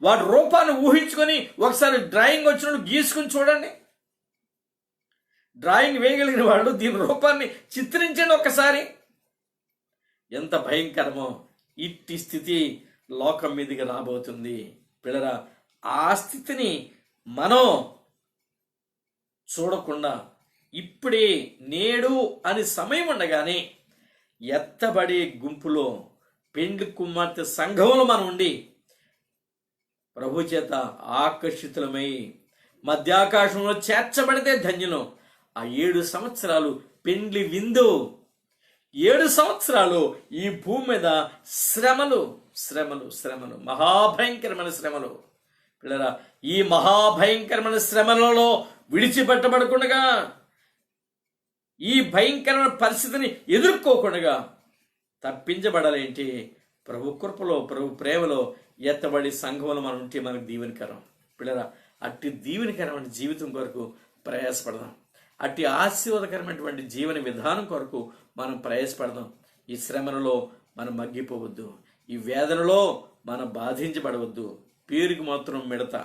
వాటి రూపాన్ని ఊహించుకొని ఒకసారి డ్రాయింగ్ వచ్చినప్పుడు గీసుకుని చూడండి. డ్రాయింగ్ వేయగలిగిన వాళ్ళు దీని రూపాన్ని చిత్రించండి ఒక్కసారి. ఎంత భయంకరమో ఇట్టి స్థితి లోకం మీదకి రాబోతుంది. పిల్లరా, ఆ స్థితిని మనం చూడకుండా ఇప్పుడే నేడు అని సమయం ఉండగానే ఎత్తబడే గుంపులో పెండ్లి కుమార్తె సంఘంలో మనం ఉండి ప్రభు చేత ఆకర్షితులమై మధ్యాకాశంలో చేర్చబడితే ధన్యులం. ఆ 7 సంవత్సరాలు పెండ్లి విందు, 7 సంవత్సరాలు ఈ భూమి మీద శ్రమలు శ్రమలు శ్రమలు, మహాభయంకరమైన శ్రమలు. పిల్లరా, ఈ మహాభయంకరమైన శ్రమలలో విడిచిపెట్టబడకుండా, ఈ భయంకరమైన పరిస్థితిని ఎదుర్కోకుండా తప్పించబడాలేంటి? ప్రభు కృపలో, ప్రభు ప్రేమలో ఎత్తబడి సంఘంలో మనం ఉంటే మనకు దీవెనకరం. పిల్లరా, అట్టి దీవెనకరమైన జీవితం కొరకు ప్రయాసపడదాం. అట్టి ఆశీర్వాదకరమైనటువంటి జీవన విధానం కొరకు మనం ప్రయాసపడదాం. ఈ శ్రమలలో మనం మగ్గిపోవద్దు, ఈ వేదనలో మనం బాధించబడవద్దు. పేరుకి మాత్రం మిడత,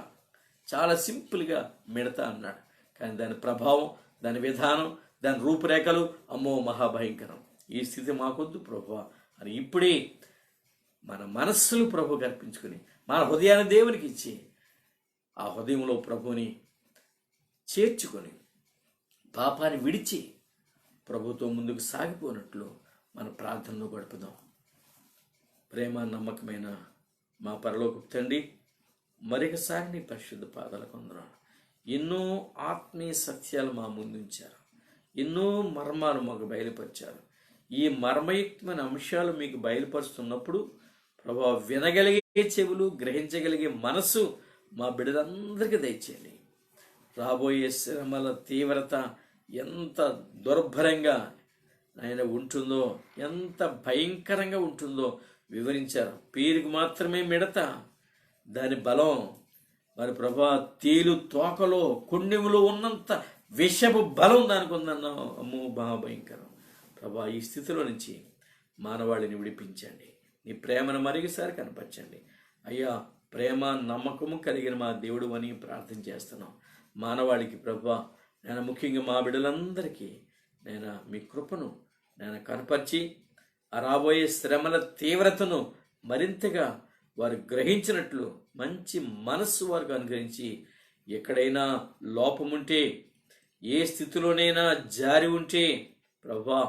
చాలా సింపుల్గా మిడత అన్నాడు, కానీ దాని ప్రభావం, దాని విధానం, దాని రూపురేఖలు అమ్మో మహాభయంకరం. ఈ స్థితి మాకొద్దు ప్రభువా అని ఇప్పుడే మన మనస్సులు ప్రభుకి అర్పించుకుని, మన హృదయాన్ని దేవునికి ఇచ్చి, ఆ హృదయంలో ప్రభుని చేర్చుకొని పాపాన్ని విడిచి ప్రభుతో ముందుకు సాగిపోయినట్లు మన ప్రార్థనలో గడుపుదాం. ప్రేమ నమ్మకమైన మా పరలోకపు తండ్రి, మరొకసారి నీ పరిశుద్ధ పాదాలకు వందనాలు. ఎన్నో ఆత్మీయ సత్యాలు మా ముందుంచారు, ఎన్నో మర్మాలు మాకు బయలుపరిచారు. ఈ మర్మయుక్తమైన అంశాలు మీకు బయలుపరుస్తున్నప్పుడు ప్రభా, వినగలిగే చెవులు, గ్రహించగలిగే మనసు మా బిడ్డలందరికీ దయచేయండి. రాబోయే శ్రమల తీవ్రత ఎంత దుర్భరంగా ఆయన ఉంటుందో, ఎంత భయంకరంగా ఉంటుందో వివరించారు. పేరుకు మాత్రమే మిడత, దాని బలం మరి ప్రభా తేలు తోకలో కొండెములో ఉన్నంత విషపు బలం దానికి ఉందన్న. అమ్మో మహాభయంకరం. ప్రభా ఈ స్థితిలో నుంచి మానవాళిని విడిపించండి. నీ ప్రేమను మరొకసారి కనపరచండి అయ్యా. ప్రేమ నమ్మకము కలిగిన మా దేవుడు అని ప్రార్థన చేస్తున్నాం. మానవాళికి ప్రభా నేను ముఖ్యంగా మా బిడ్డలందరికీ నేను మీ కృపను నేను కనపరిచి ఆ రాబోయే శ్రమల తీవ్రతను మరింతగా వారు గ్రహించినట్లు మంచి మనస్సు వారికి అనుగ్రహించి, ఎక్కడైనా లోపముంటే, ఏ స్థితిలోనైనా జారి ఉంటే ప్రభా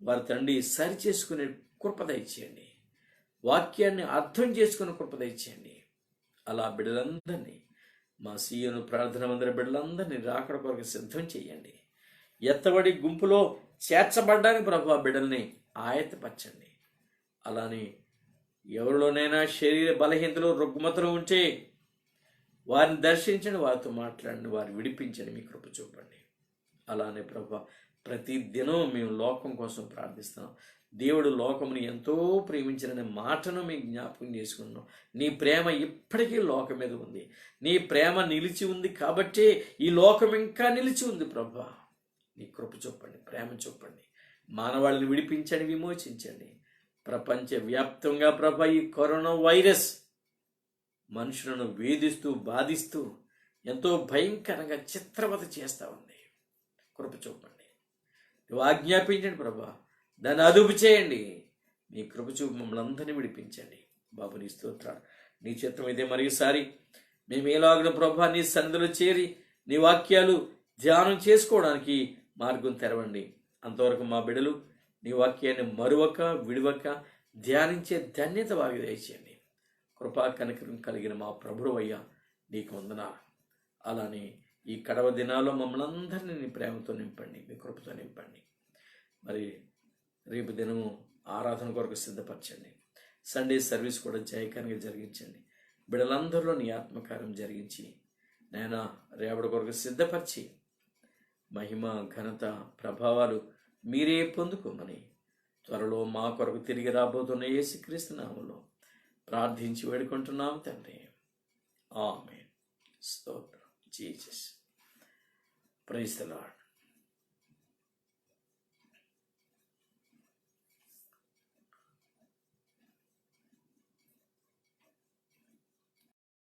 వారి తండ్రి సరి చేసుకునే కృప దయచేయండి. వాక్యాన్ని అర్థం చేసుకునే కృప దయచేయండి. అలా బిడ్డలందరినీ, మా సీఎను ప్రార్థన మందిర బిడ్డలందరినీ రాకడ కొరకు సిద్ధం చేయండి. ఎత్తబడి గుంపులో చేర్చబడ్డానికి ప్రభా బిడ్డల్ని ఆయత్తపరచండి. అలానే ఎవరిలోనైనా శరీర బలహీనతలు రుగ్మతలు ఉంటే వారిని దర్శించండి, వారితో మాట్లాడండి, వారిని విడిపించండి, మీ కృప చూపండి. అలానే ప్రభా ప్రతి దినం మేము లోకం కోసం ప్రార్థిస్తున్నాం. దేవుడు లోకముని ఎంతో ప్రేమించారనే మాటను మేము జ్ఞాపకం చేసుకున్నాం. నీ ప్రేమ ఇప్పటికీ లోకం మీద ఉంది. నీ ప్రేమ నిలిచి ఉంది కాబట్టే ఈ లోకం ఇంకా నిలిచి ఉంది. ప్రభా నీ కృప చూపండి, ప్రేమ చూపండి, మానవాళిని విడిపించండి, విమోచించండి. ప్రపంచ వ్యాప్తంగా ప్రభా ఈ కరోనా వైరస్ మనుషులను వేధిస్తూ బాధిస్తూ ఎంతో భయంకరంగా చిత్రవత చేస్తూ ఉంది. కృప చూపండి, నువ్వు ఆజ్ఞాపించండి ప్రభా, దాన్ని అదుపు చేయండి. నీ కృప చూపు మమ్మల్ని అందరినీ విడిపించండి. బాబు నీ స్తోత్రాలు. నీ చిత్తం ఇదే మరోసారి మేము ఎలాగిన ప్రభా నీ సన్నిధిలో చేరి నీ వాక్యాలు ధ్యానం చేసుకోవడానికి మార్గం తెరవండి. అంతవరకు మా బిడ్డలు నీ వాక్యాన్ని మరువక విడివక ధ్యానించే ధన్యత వారికి దయచేయండి. కృపా కనికరం కలిగిన మా ప్రభువు అయ్యా నీకు వందనాలు. అలానే ఈ కడవ దినాల్లో మమ్మల్ని అందరినీ నీ ప్రేమతో నింపండి, మీ కృపతో నింపండి. మరి రేపు దినము ఆరాధన కొరకు సిద్ధపరచండి. సండే సర్వీస్ కూడా జయకరంగా జరిగించండి. బిడ్డలందరిలో నీ ఆత్మకార్యం జరిగించి నేను రేపటి కొరకు సిద్ధపరిచి మహిమ ఘనత ప్రభావాలు మీరే పొందుకోమని త్వరలో మా కొరకు తిరిగి రాబోతున్న యేసుక్రీస్తు నామములో ప్రార్థించి వేడుకుంటున్నాం తండ్రి. ఆమేన్. స్తోత్రం. జీసస్. Praise the lord.